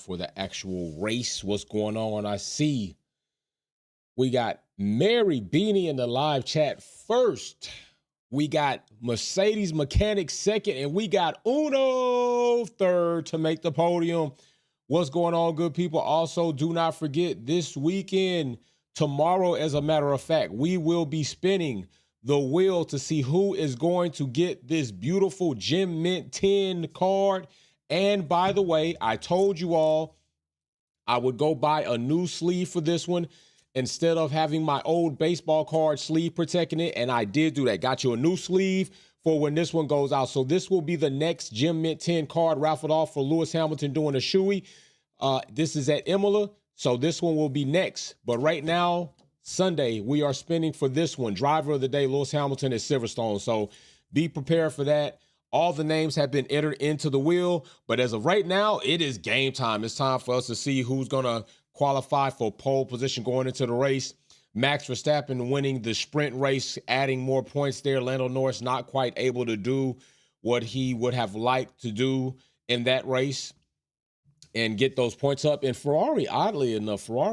for the actual race. What's going on? I see we got Mary Beanie in the live chat first. We got Mercedes Mechanic second, and we got Uno third to make the podium. What's going on, good people? Also, do not forget this weekend, tomorrow, as a matter of fact, we will be spinning the wheel to see who is going to get this beautiful Gem Mint 10 card. And by the way, I told you all I would go buy a new sleeve for this one instead of having my old baseball card sleeve protecting it. And I did do that. Got you a new sleeve for when this one goes out. So this will be the next Gem Mint 10 card raffled off for Lewis Hamilton doing a shoey. This is at Imola. So this one will be next. But right now, Sunday, we are spinning for this one. Driver of the day, Lewis Hamilton at Silverstone. So be prepared for that. All the names have been entered into the wheel, but as of right now, it is game time. It's time for us to see who's going to qualify for pole position going into the race. Max Verstappen winning the sprint race, adding more points there. Lando Norris not quite able to do what he would have liked to do in that race and get those points up. And Ferrari, oddly enough, I'm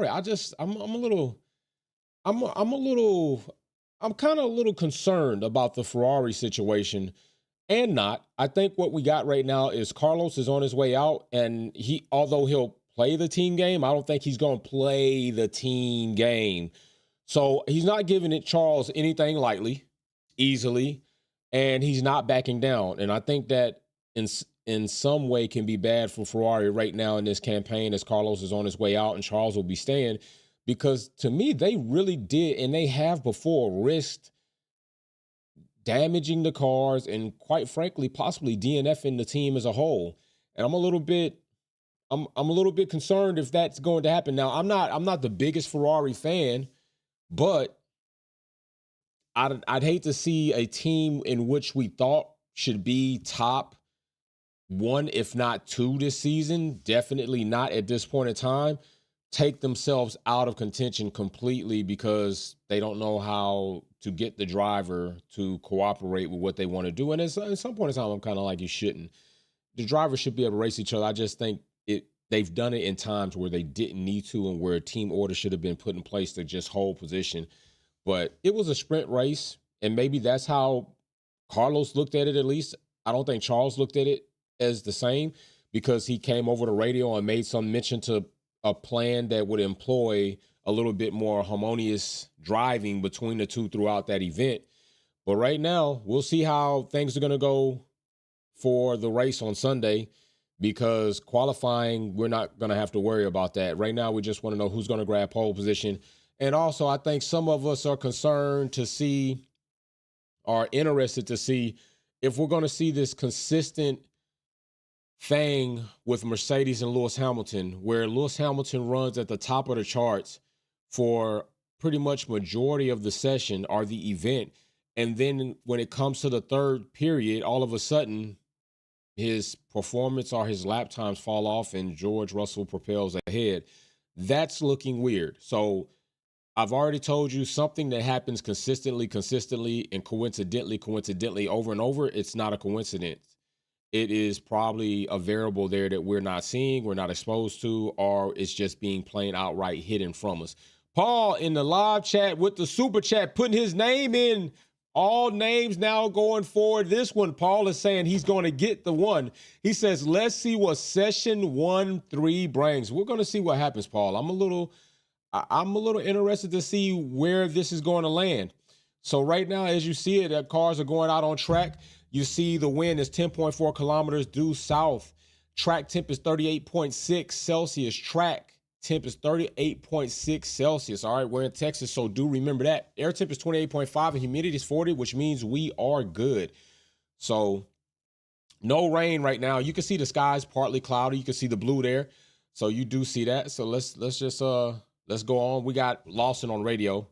kind of a little concerned about the Ferrari situation. And not. I think what we got right now is Carlos is on his way out, and although he'll play the team game, I don't think he's going to play the team game. So he's not giving it Charles anything lightly, easily, and he's not backing down. And I think that in some way can be bad for Ferrari right now in this campaign as Carlos is on his way out and Charles will be staying, because to me, they really did, and they have before risked damaging the cars and, quite frankly, possibly DNFing the team as a whole. And I'm a little bit concerned if that's going to happen. Now, I'm not the biggest Ferrari fan, but I'd hate to see a team in which we thought should be top one, if not two this season, definitely not at this point in time, take themselves out of contention completely because they don't know how to get the driver to cooperate with what they want to do. And at some point in time, I'm kind of like, you shouldn't. The drivers should be able to race each other. I just think they've done it in times where they didn't need to and where a team order should have been put in place to just hold position. But it was a sprint race, and maybe that's how Carlos looked at it at least. I don't think Charles looked at it as the same because he came over the radio and made some mention to a plan that would employ a little bit more harmonious driving between the two throughout that event. But right now, we'll see how things are going to go for the race on Sunday, because qualifying, we're not going to have to worry about that. Right now, we just want to know who's going to grab pole position. And also, I think some of us are concerned to see, are interested to see if we're going to see this consistent thing with Mercedes and Lewis Hamilton, where Lewis Hamilton runs at the top of the charts for pretty much majority of the session or the event. And then when it comes to the third period, all of a sudden his performance or his lap times fall off and George Russell propels ahead. That's looking weird. So I've already told you something that happens consistently, and coincidentally over and over. It's not a coincidence. It is probably a variable there that we're not seeing, we're not exposed to, or it's just being plain outright hidden from us. Paul in the live chat with the super chat, putting his name in. All names now going forward. This one, Paul is saying he's going to get the one. He says, let's see what session 1-3 brings. We're going to see what happens, Paul. I'm a little interested to see where this is going to land. So right now, as you see it, that cars are going out on track. You see the wind is 10.4 kilometers due south. Track temp is 38.6 Celsius. Track temp is 38.6 Celsius. All right, we're in Texas, so do remember that. Air temp is 28.5 and humidity is 40, which means we are good. So no rain right now. You can see the skies partly cloudy. You can see the blue there. So you do see that. So let's go on. We got Lawson on radio.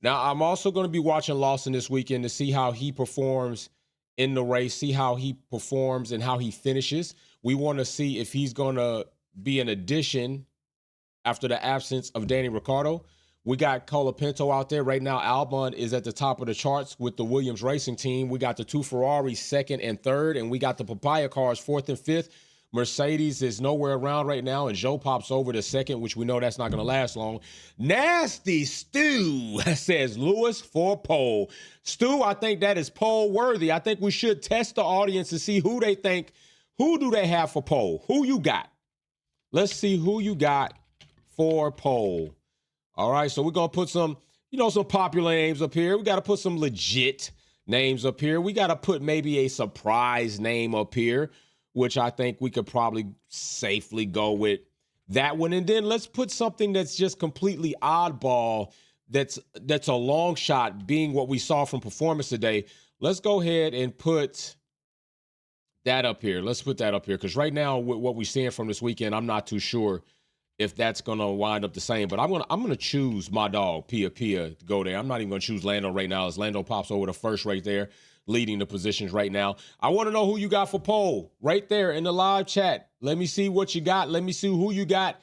Now, I'm also going to be watching Lawson this weekend to see how he performs in the race, see how he performs and how he finishes. We want to see if he's going to be an addition after the absence of Danny Ricciardo. We got Colapinto out there. Right now, Albon is at the top of the charts with the Williams Racing Team. We got the two Ferraris, second and third, and we got the Papaya cars, fourth and fifth. Mercedes is nowhere around right now, and Joe pops over to second, which we know that's not going to last long. Nasty Stu says Lewis for pole. Stu, I think that is pole worthy. I think we should test the audience to see who do they have for pole? Who you got? Let's see who you got for pole. All right, so we're going to put some popular names up here. We got to put some legit names up here. We got to put maybe a surprise name up here, which I think we could probably safely go with that one. And then let's put something that's just completely oddball, that's a long shot, being what we saw from performance today. Let's go ahead and put that up here. Let's put that up here, because right now, with what we're seeing from this weekend, I'm not too sure if that's going to wind up the same. But I'm gonna choose my dog, Pia to go there. I'm not even going to choose Lando right now, as Lando pops over the first right there, leading the positions right now. I want to know who you got for pole right there in the live chat. Let me see what you got. Let me see who you got.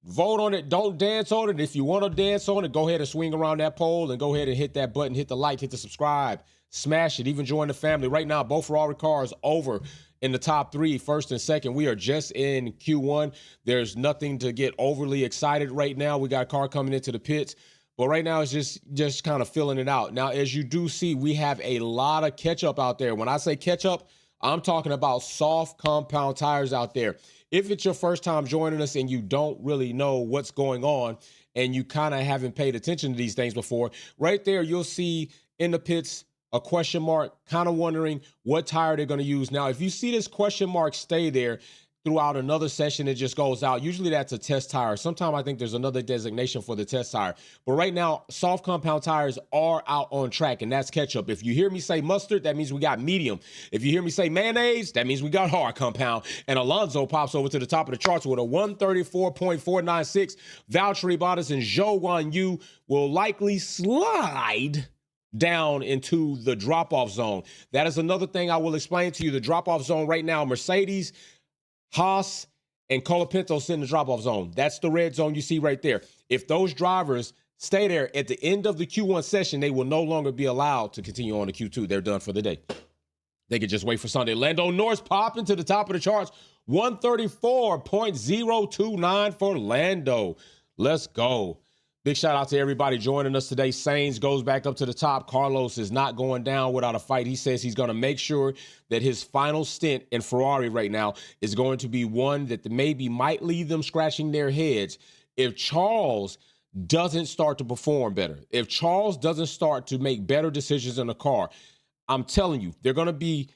Vote on it. Don't dance on it. If you want to dance on it, go ahead and swing around that pole and go ahead and hit that button, hit the like, hit the subscribe, smash it, even join the family. Right now, both Ferrari cars over in the top three, first and second. We are just in Q1. There's nothing to get overly excited right now. We got a car coming into the pits, but right now it's just kind of filling it out. Now, as you do see, we have a lot of ketchup out there. When I say ketchup, I'm talking about soft compound tires out there. If it's your first time joining us and you don't really know what's going on and you kind of haven't paid attention to these things before, right there you'll see in the pits a question mark, kind of wondering what tire they're going to use. Now, if you see this question mark stay there throughout another session, it just goes out. Usually that's a test tire. Sometimes I think there's another designation for the test tire. But right now, soft compound tires are out on track, and that's ketchup. If you hear me say mustard, that means we got medium. If you hear me say mayonnaise, that means we got hard compound. And Alonso pops over to the top of the charts with a 134.496. Valtteri Bottas and Zhou Guanyu will likely slide down into the drop-off zone. That is another thing I will explain to you. The drop-off zone right now, Mercedes, Haas, and Colapinto sit in the drop-off zone. That's the red zone you see right there. If those drivers stay there at the end of the Q1 session, they will no longer be allowed to continue on to Q2. They're done for the day. They could just wait for Sunday. Lando Norris popping to the top of the charts. 134.029 for Lando. Let's go. Big shout out to everybody joining us today. Sainz goes back up to the top. Carlos is not going down without a fight. He says he's going to make sure that his final stint in Ferrari right now is going to be one that maybe might leave them scratching their heads if Charles doesn't start to perform better. If Charles doesn't start to make better decisions in the car, I'm telling you, they're going to be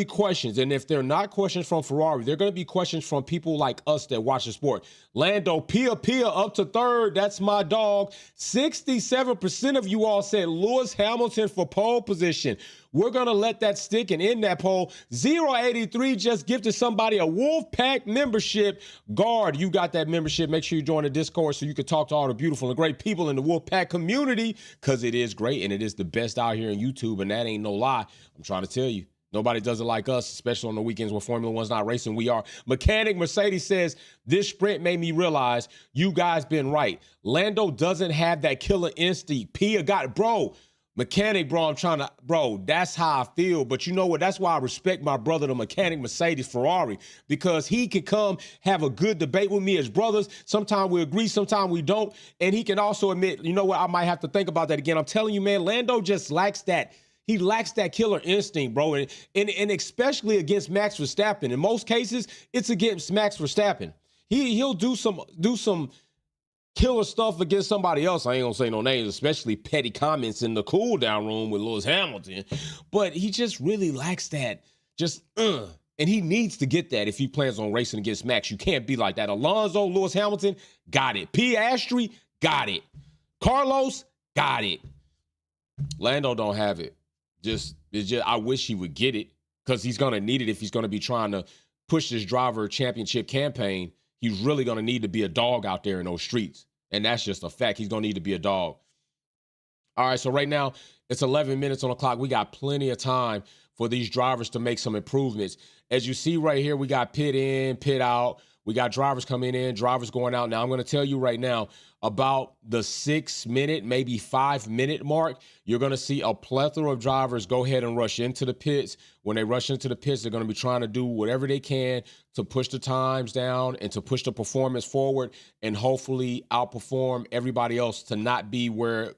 questions. And if they're not questions from Ferrari, they're going to be questions from people like us that watch the sport. Lando, Pia up to third. That's my dog. 67% of you all said Lewis Hamilton for pole position. We're going to let that stick and end that poll. 083 just gifted somebody a Wolfpack membership. Guard, you got that membership. Make sure you join the Discord so you can talk to all the beautiful and great people in the Wolfpack community, because it is great and it is the best out here on YouTube, and that ain't no lie. I'm trying to tell you. Nobody does it like us, especially on the weekends when Formula One's not racing. We are. Mechanic Mercedes says, this sprint made me realize you guys been right. Lando doesn't have that killer instinct. Pia got it. Bro, Mechanic, bro, that's how I feel. But you know what? That's why I respect my brother, the Mechanic Mercedes Ferrari, because he can come have a good debate with me as brothers. Sometimes we agree, sometimes we don't. And he can also admit, you know what? I might have to think about that again. I'm telling you, man, Lando just lacks that. He lacks that killer instinct, bro, and especially against Max Verstappen. In most cases, it's against Max Verstappen. He'll do some killer stuff against somebody else. I ain't gonna say no names, especially petty comments in the cool down room with Lewis Hamilton. But he just really lacks that. And he needs to get that if he plans on racing against Max. You can't be like that. Alonso, Lewis Hamilton, got it. Piastri, got it. Carlos, got it. Lando don't have it. I wish he would get it, because he's going to need it if he's going to be trying to push this driver championship campaign. He's really going to need to be a dog out there in those streets. And that's just a fact. He's going to need to be a dog. All right, so right now it's 11 minutes on the clock. We got plenty of time for these drivers to make some improvements. As you see right here, we got pit in, pit out. We got drivers coming in, drivers going out. Now, I'm going to tell you right now, about the 6 minute, maybe 5 minute mark, you're going to see a plethora of drivers go ahead and rush into the pits. When they rush into the pits, they're going to be trying to do whatever they can to push the times down and to push the performance forward and hopefully outperform everybody else to not be where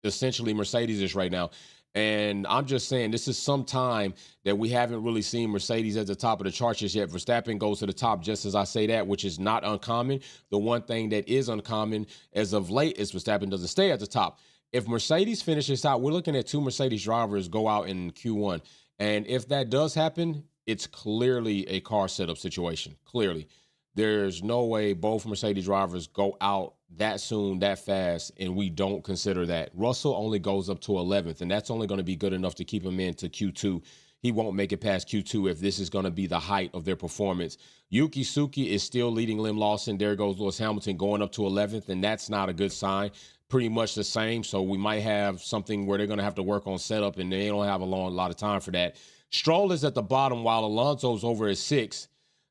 essentially Mercedes is right now. And I'm just saying, this is some time that we haven't really seen Mercedes at the top of the charts just yet. Verstappen goes to the top just as I say that, which is not uncommon. The one thing that is uncommon as of late is Verstappen doesn't stay at the top. If Mercedes finishes out, we're looking at 2 Mercedes drivers go out in Q1. And if that does happen, it's clearly a car setup situation. Clearly. There's no way both Mercedes drivers go out that soon, that fast, and we don't consider that. Russell only goes up to 11th, and that's only going to be good enough to keep him into Q2. He won't make it past Q2 if this is going to be the height of their performance. Yuki Tsuki is still leading Liam Lawson. There goes Lewis Hamilton going up to 11th, and that's not a good sign. Pretty much the same, so we might have something where they're going to have to work on setup, and they don't have a lot of time for that. Stroll is at the bottom while Alonso's over at 6th.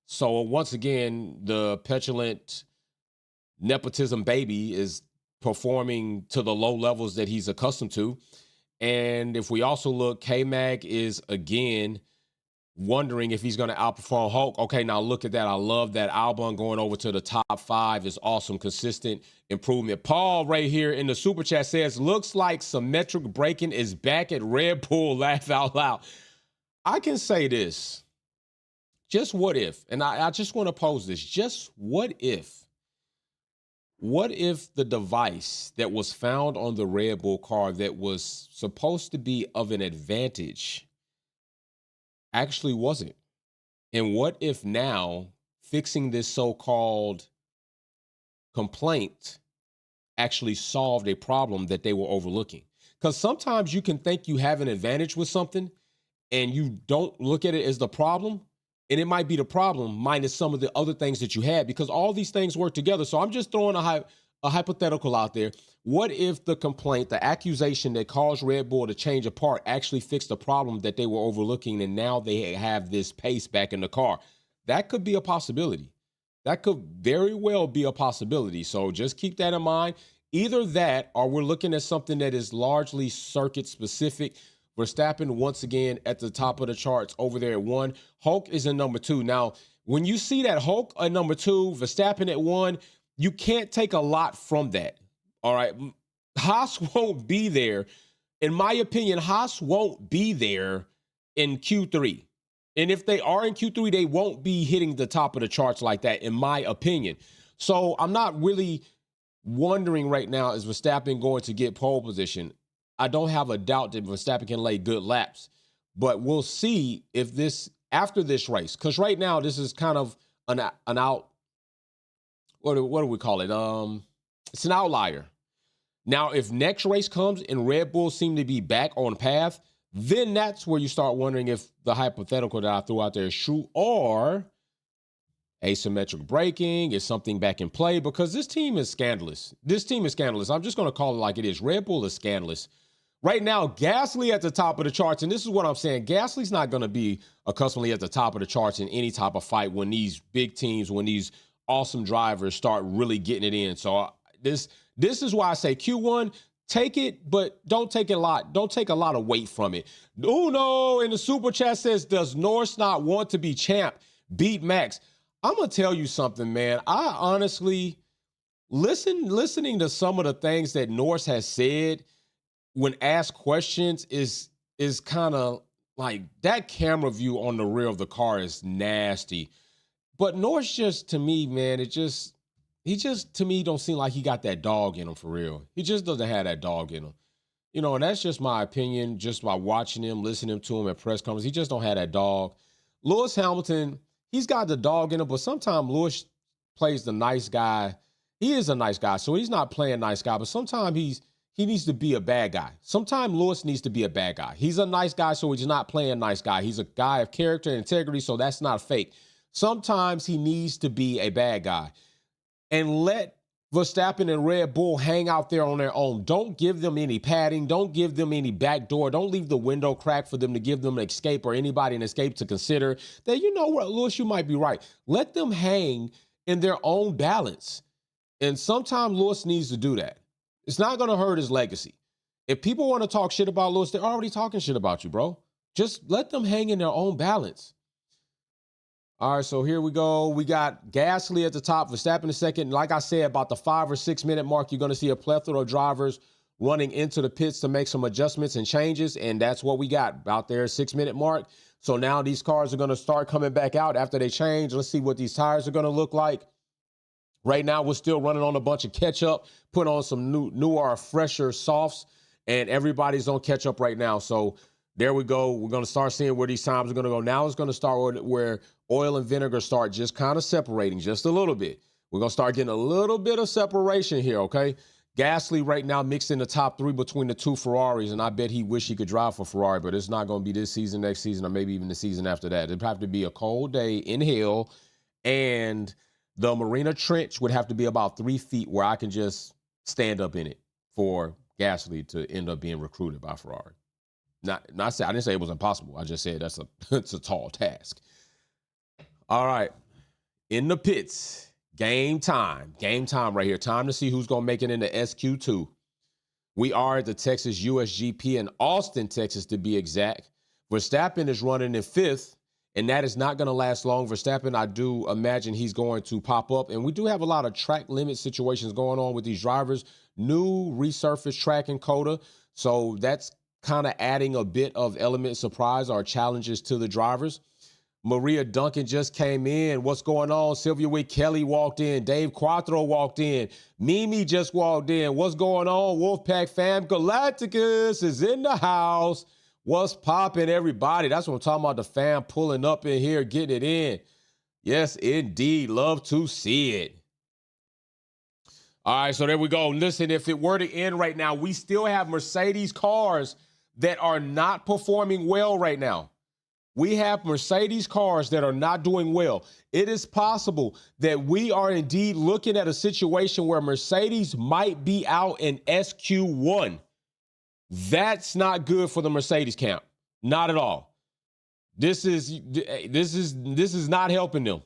So once again, the petulant nepotism baby is performing to the low levels that he's accustomed to. And if we also look, K-Mag is again wondering if he's going to outperform Hulk. Okay, now look at that. I love that. Albon going over to the top 5 is awesome, consistent improvement. Paul right here in the super chat says, looks like symmetric braking is back at Red Bull. Laugh out loud. I can say this. Just what if, and I just want to pose this, just what if the device that was found on the Red Bull car that was supposed to be of an advantage actually wasn't? And what if now fixing this so-called complaint actually solved a problem that they were overlooking? Because sometimes you can think you have an advantage with something and you don't look at it as the problem. And it might be the problem minus some of the other things that you had, because all these things work together. So I'm just throwing a hypothetical out there. What if the complaint, the accusation that caused Red Bull to change a part actually fixed the problem that they were overlooking, and now they have this pace back in the car? That could be a possibility. That could very well be a possibility. So just keep that in mind. Either that, or we're looking at something that is largely circuit specific. Verstappen, once again, at the top of the charts over there at 1. Hulk is in number 2. Now, when you see that Hulk at number 2, Verstappen at 1, you can't take a lot from that. All right. Haas won't be there. In my opinion, Haas won't be there in Q3. And if they are in Q3, they won't be hitting the top of the charts like that, in my opinion. So I'm not really wondering right now, is Verstappen going to get pole position? I don't have a doubt that Verstappen can lay good laps, but we'll see if this, after this race, because right now this is kind of an out, what do we call it? It's an outlier. Now, if next race comes and Red Bull seem to be back on path, then that's where you start wondering if the hypothetical that I threw out there is true, or asymmetric braking is something back in play, because this team is scandalous. This team is scandalous. I'm just going to call it like it is. Red Bull is scandalous. Right now, Gasly at the top of the charts, and this is what I'm saying. Gasly's not going to be accustomedly at the top of the charts in any type of fight when these big teams, when these awesome drivers start really getting it in. So this is why I say Q1, take it, but don't take a lot. Don't take a lot of weight from it. Uno in the super chat says, does Norris not want to be champ? Beat Max. I'm going to tell you something, man. I honestly, listening to some of the things that Norris has said when asked questions is kind of like, that camera view on the rear of the car is nasty. But Norris just, to me, man, he just, to me, don't seem like he got that dog in him for real. He just doesn't have that dog in him. You know, and that's just my opinion, just by watching him, listening to him at press conferences. He just don't have that dog. Lewis Hamilton, he's got the dog in him, but sometimes Lewis plays the nice guy. He is a nice guy, so he's not playing nice guy, but sometimes he needs to be a bad guy. Sometimes Lewis needs to be a bad guy. He's a nice guy, so he's not playing nice guy. He's a guy of character and integrity, so that's not fake. Sometimes he needs to be a bad guy. And let Verstappen and Red Bull hang out there on their own. Don't give them any padding. Don't give them any back door. Don't leave the window crack for them to give them an escape, or anybody an escape to consider that, you know what, Lewis, you might be right. Let them hang in their own balance. And sometimes Lewis needs to do that. It's not going to hurt his legacy. If people want to talk shit about Lewis, they're already talking shit about you, bro. Just let them hang in their own balance. All right, so here we go. We got Gasly at the top, Verstappen in second. Like I said, about the 5 or 6 minute mark, you're going to see a plethora of drivers running into the pits to make some adjustments and changes, and that's what we got about there, 6 minute mark. So now these cars are going to start coming back out after they change. Let's see what these tires are going to look like. Right now, we're still running on a bunch of catch-up, put on some newer, fresher softs, and everybody's on catch-up right now. So there we go. We're going to start seeing where these times are going to go. Now it's going to start where oil and vinegar start just kind of separating just a little bit. We're going to start getting a little bit of separation here, okay? Gasly right now mixed in the top 3 between the 2 Ferraris, and I bet he wish he could drive for Ferrari, but it's not going to be this season, next season, or maybe even the season after that. It'd have to be a cold day in hell, and the Marina Trench would have to be about 3 feet where I can just stand up in it for Gasly to end up being recruited by Ferrari. I didn't say it was impossible. I just said it's a tall task. All right, in the pits. Game time right here. Time to see who's going to make it into SQ2. We are at the Texas USGP in Austin, Texas, to be exact. Verstappen is running in 5th, and that is not going to last long. Verstappen, I do imagine he's going to pop up. And we do have a lot of track limit situations going on with these drivers. New resurfaced track in COTA. So that's kind of adding a bit of element surprise or challenges to the drivers. Maria Duncan just came in. What's going on? Sylvia Wick Kelly walked in. Dave Quattro walked in. Mimi just walked in. What's going on? Wolfpack fam. Galacticus is in the house. What's popping, everybody? That's what I'm talking about. The fam pulling up in here, getting it in. Yes, indeed. Love to see it. All right, so there we go. Listen, if it were to end right now, we still have Mercedes cars that are not performing well right now. We have Mercedes cars that are not doing well. It is possible that we are indeed looking at a situation where Mercedes might be out in SQ1. That's not good for the Mercedes camp. Not at all. This is not helping them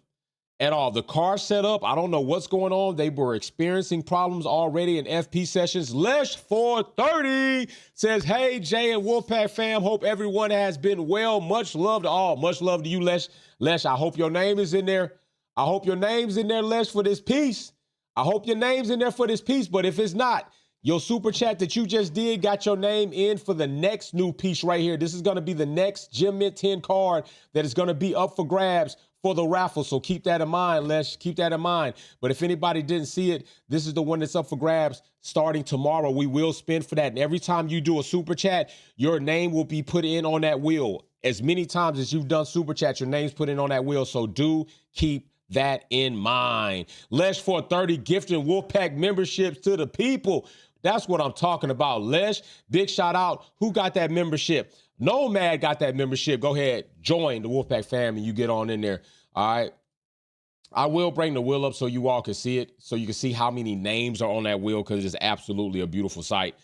at all. The car setup, I don't know what's going on. They were experiencing problems already in FP sessions. Lesh 430 says, hey, Jay and Wolfpack fam, hope everyone has been well. Much love to all. Much love to you, Lesh. Lesh, I hope your name is in there. I hope your name's in there, Lesh, for this piece. I hope your name's in there for this piece, but if it's not, your super chat that you just did got your name in for the next new piece right here. This is going to be the next Gem Mint 10 card that is going to be up for grabs for the raffle. So keep that in mind, Les. Keep that in mind. But if anybody didn't see it, this is the one that's up for grabs starting tomorrow. We will spin for that. And every time you do a super chat, your name will be put in on that wheel. As many times as you've done super chat, your name's put in on that wheel. So do keep that in mind. Les 430 gifting Wolfpack memberships to the people. That's what I'm talking about, Les. Big shout out. Who got that membership? Nomad got that membership. Go ahead, join the Wolfpack family. You get on in there. All right. I will bring the wheel up so you all can see it, so you can see how many names are on that wheel, because it's absolutely a beautiful sight.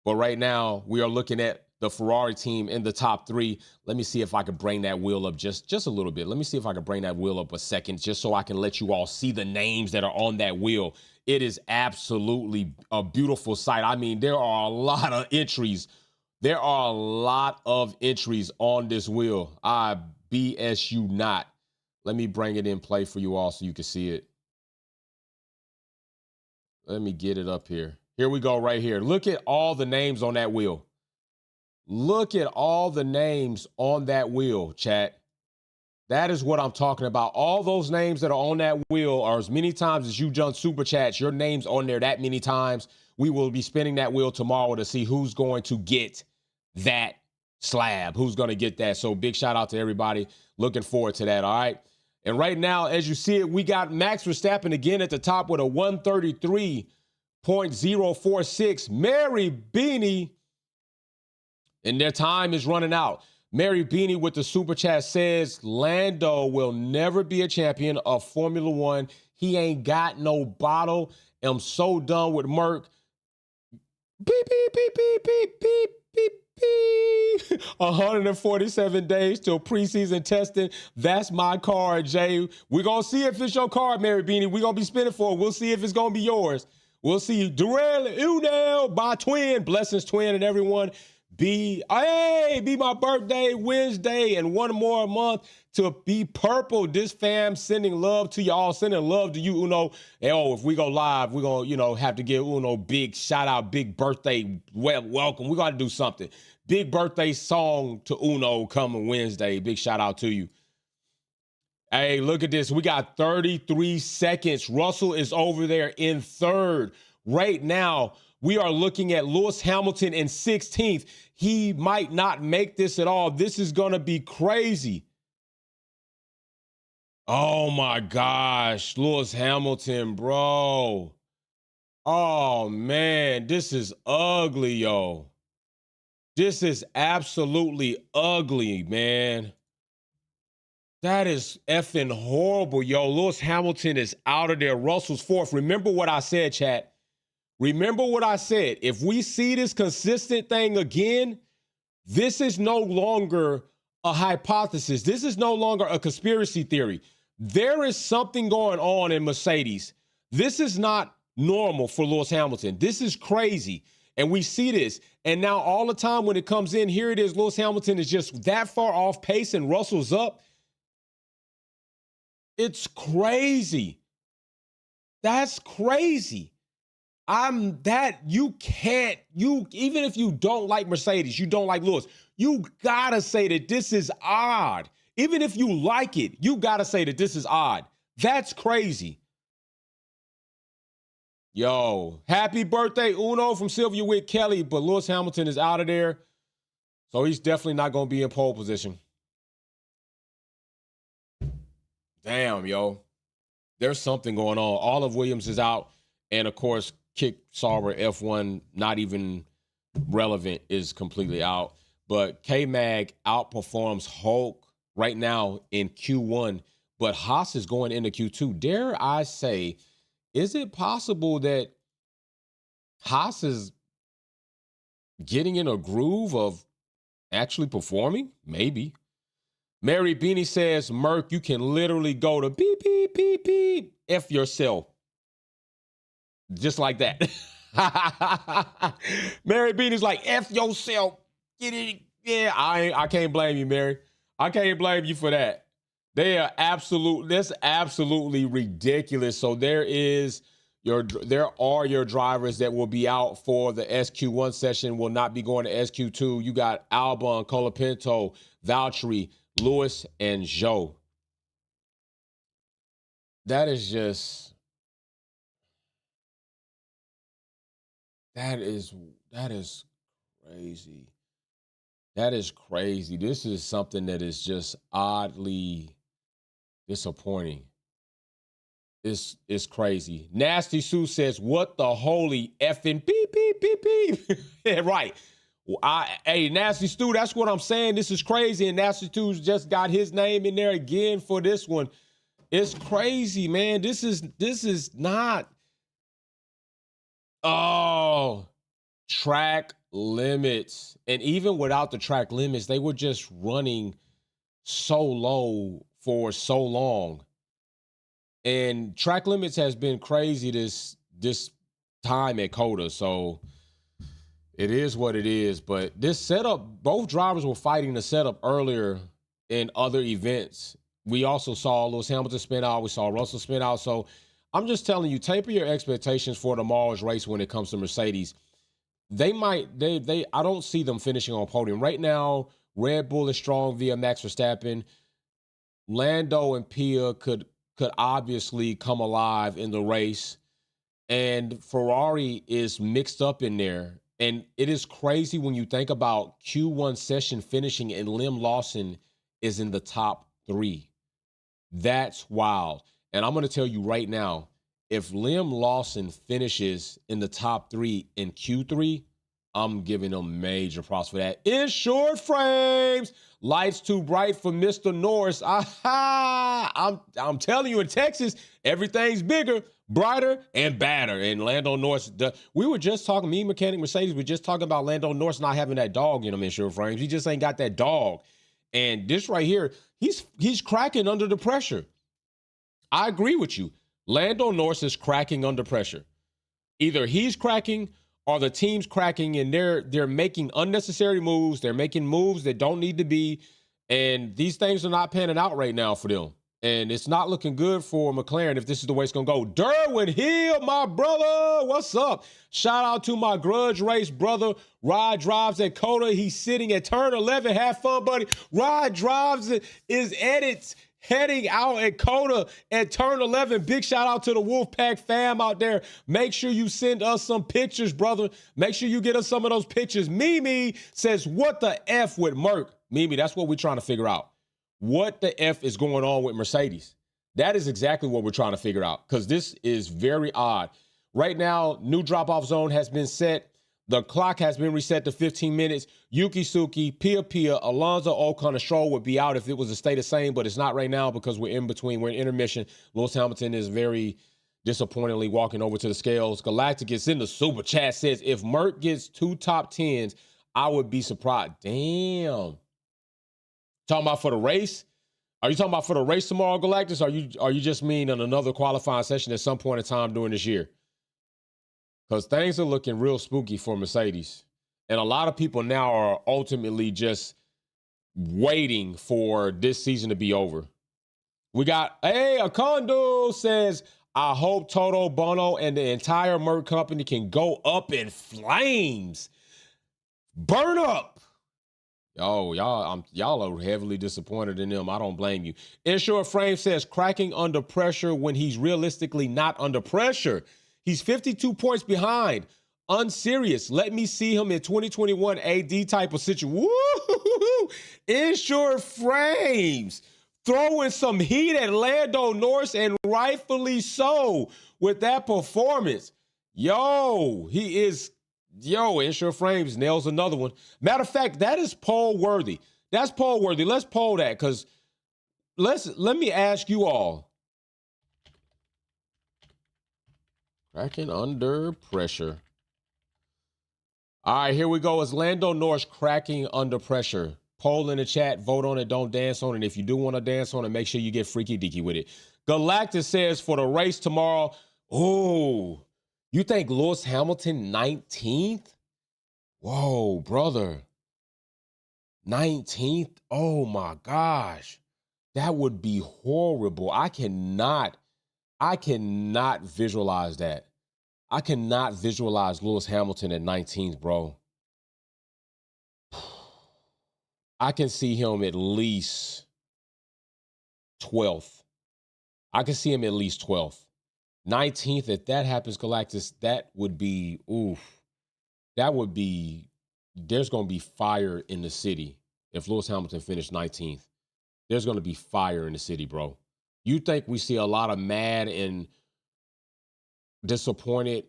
But right now, we are looking at the Ferrari team in the top 3. Let me see if I can bring that wheel up just a little bit. Let me see if I can bring that wheel up a second, just so I can let you all see the names that are on that wheel. It is absolutely a beautiful sight. I mean, there are a lot of entries. There are a lot of entries on this wheel. I BS you not. Let me bring it in play for you all so you can see it. Let me get it up here. Here we go right here. Look at all the names on that wheel. Look at all the names on that wheel, chat. That is what I'm talking about. All those names that are on that wheel are as many times as you've done super chats. Your name's on there that many times. We will be spinning that wheel tomorrow to see who's going to get that slab, who's going to get that. So big shout out to everybody. Looking forward to that. All right. And right now, as you see it, we got Max Verstappen again at the top with a 133.046. Mary Beanie. And their time is running out. Mary Beanie with the super chat says, Lando will never be a champion of Formula One. He ain't got no bottle. I'm so done with Merc. Beep, beep, beep, beep, beep, beep, beep, beep. 147 days till preseason testing. That's my card, Jay. We're going to see if it's your card, Mary Beanie. We're going to be spinning for it. We'll see if it's going to be yours. We'll see. Durrell Unel, my twin. Blessings, twin, and everyone. Be my birthday Wednesday and one more a month to be purple. This fam sending love to y'all, sending love to you, Uno. And, if we go live, we're going to, have to give Uno big shout out, big birthday welcome. We got to do something. Big birthday song to Uno coming Wednesday. Big shout out to you. Hey, look at this. We got 33 seconds. Russell is over there in third. Right now, we are looking at Lewis Hamilton in 16th. He might not make this at all. This is going to be crazy. Oh, my gosh. Lewis Hamilton, bro. Oh, man. This is ugly, yo. This is absolutely ugly, man. That is effing horrible, yo. Lewis Hamilton is out of there. Russell's fourth. Remember what I said, chat. Remember what I said. If we see this consistent thing again, this is no longer a hypothesis. This is no longer a conspiracy theory. There is something going on in Mercedes. This is not normal for Lewis Hamilton. This is crazy. And we see this. And now all the time when it comes in, here it is. Lewis Hamilton is just that far off pace and Russell's up. It's crazy. That's crazy. Even if you don't like Mercedes, you don't like Lewis, you gotta say that this is odd. Even if you like it, you gotta say that this is odd. That's crazy. Yo, happy birthday, Uno from Sylvia with Kelly, but Lewis Hamilton is out of there. So he's definitely not gonna be in pole position. Damn, yo. There's something going on. Olive Williams is out. And of course, Kick Sauber F1, not even relevant, is completely out. But K-Mag outperforms Hulk right now in Q1. But Haas is going into Q2. Dare I say, is it possible that Haas is getting in a groove of actually performing? Maybe. Mary Beanie says, Merc, you can literally go to beep, beep, beep, beep, F yourself. Just like that. Mary Beanie's like, F yourself. Get it. Yeah, I can't blame you, Mary. I can't blame you for that. That's absolutely ridiculous. So there are your drivers that will be out for the SQ1 session, will not be going to SQ2. You got Albon, Colapinto, Valtteri, Lewis, and Zhou. That is crazy. That is crazy. This is something that is just oddly disappointing. It's crazy. Nasty Sue says, what the holy effing beep, beep, beep, beep. Yeah, right. Hey, Nasty Stu, that's what I'm saying. This is crazy. And Nasty Stu's just got his name in there again for this one. It's crazy, man. This is not. Oh, track limits. And even without the track limits, they were just running so low for so long. And track limits has been crazy this time at COTA. So it is what it is. But this setup, both drivers were fighting the setup earlier in other events. We also saw Lewis Hamilton spin out. We saw Russell spin out. So I'm just telling you, taper your expectations for tomorrow's race when it comes to Mercedes. I don't see them finishing on podium. Right now, Red Bull is strong via Max Verstappen. Lando and Pia could obviously come alive in the race. And Ferrari is mixed up in there. And it is crazy when you think about Q1 session finishing and Liam Lawson is in the top 3. That's wild. And I'm going to tell you right now, if Liam Lawson finishes in the top 3 in Q3, I'm giving him major props for that. Insured frames. Lights too bright for Mr. Norris. I'm telling you, in Texas, everything's bigger. brighter and badder. And Lando Norris, we were just talking, me, Mechanic Mercedes, we're just talking about Lando Norris not having that dog in him in short frames. He just ain't got that dog. And this right here, he's cracking under the pressure. I agree with you. Lando Norris is cracking under pressure. Either he's cracking or the team's cracking, and they're making unnecessary moves. They're making moves that don't need to be. And these things are not panning out right now for them. And it's not looking good for McLaren if this is the way it's going to go. Derwin Hill, my brother, what's up? Shout out to my grudge race brother. Rod drives at Coda. He's sitting at turn 11. Have fun, buddy. Rod drives is edits heading out at Coda at turn 11. Big shout out to the Wolfpack fam out there. Make sure you send us some pictures, brother. Make sure you get us some of those pictures. Mimi says, what the F with Merc? Mimi, that's what we're trying to figure out. What the F is going on with Mercedes? That is exactly what we're trying to figure out, because this is very odd. Right now, new drop-off zone has been set. The clock has been reset to 15 minutes. Yuki Tsuki, Pia Pia, Alonso Ocon, and Stroll would be out if it was to stay the same, but it's not right now because we're in between. We're in intermission. Lewis Hamilton is very disappointingly walking over to the scales. Galactic is in the super chat, says, if Merc gets 2 top 10s, I would be surprised. Damn. Talking about for the race? Are you talking about for the race tomorrow, Galactus? Are you just mean in another qualifying session at some point in time during this year? Because things are looking real spooky for Mercedes. And a lot of people now are ultimately just waiting for this season to be over. We got, Akondo says, I hope Toto, Bono, and the entire Merc company can go up in flames. Burn up. Oh, y'all are heavily disappointed in them. I don't blame you. Insure Frame says cracking under pressure when he's realistically not under pressure. He's 52 points behind. Unserious. Let me see him in 2021 AD type of situation. Woo! Insure Frames throwing some heat at Lando Norris, and rightfully so with that performance. Insure Frames nails another one. Matter of fact, that is poll worthy. That's poll worthy. Let's poll that, because let me ask you all. Cracking under pressure. All right, here we go. Is Lando Norris cracking under pressure? Poll in the chat. Vote on it. Don't dance on it. If you do want to dance on it, make sure you get freaky deaky with it. Galactus says for the race tomorrow, you think Lewis Hamilton 19th? Whoa, brother. 19th? Oh my gosh. That would be horrible. I cannot visualize that. I cannot visualize Lewis Hamilton at 19th, bro. I can see him at least 12th. I can see him at least 12th. 19th, if that happens, Galactus, that would be, there's going to be fire in the city. If Lewis Hamilton finished 19th, there's going to be fire in the city, bro. You think we see a lot of mad and disappointed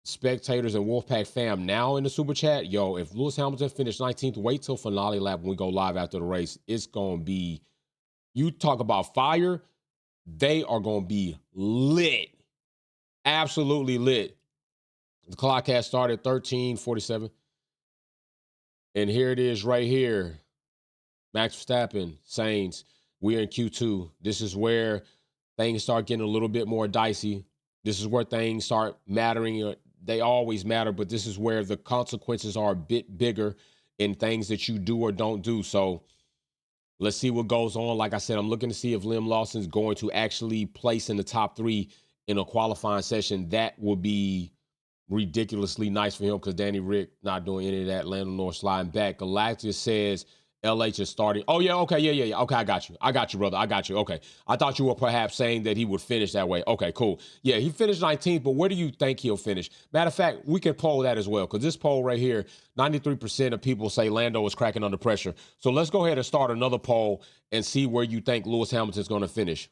spectators and Wolfpack fam now in the super chat? Yo, if Lewis Hamilton finished 19th, wait till finale lap when we go live after the race. It's going to be, you talk about fire, they are going to be lit. Absolutely lit. The clock has started 13:47. And here it is right here. Max Verstappen, Sainz, we're in Q2. This is where things start getting a little bit more dicey. This is where things start mattering. They always matter, but this is where the consequences are a bit bigger in things that you do or don't do. So let's see what goes on. Like I said, I'm looking to see if Liam Lawson's going to actually place in the top 3 in a qualifying session. That would be ridiculously nice for him, because Danny Rick not doing any of that. Lando Norris sliding back. Galactus says LH is starting. Oh, yeah, okay, yeah. Okay, I got you, brother. I got you. Okay. I thought you were perhaps saying that he would finish that way. Okay, cool. Yeah, he finished 19th, but where do you think he'll finish? Matter of fact, we can poll that as well, because this poll right here, 93% of people say Lando is cracking under pressure. So let's go ahead and start another poll and see where you think Lewis Hamilton's going to finish.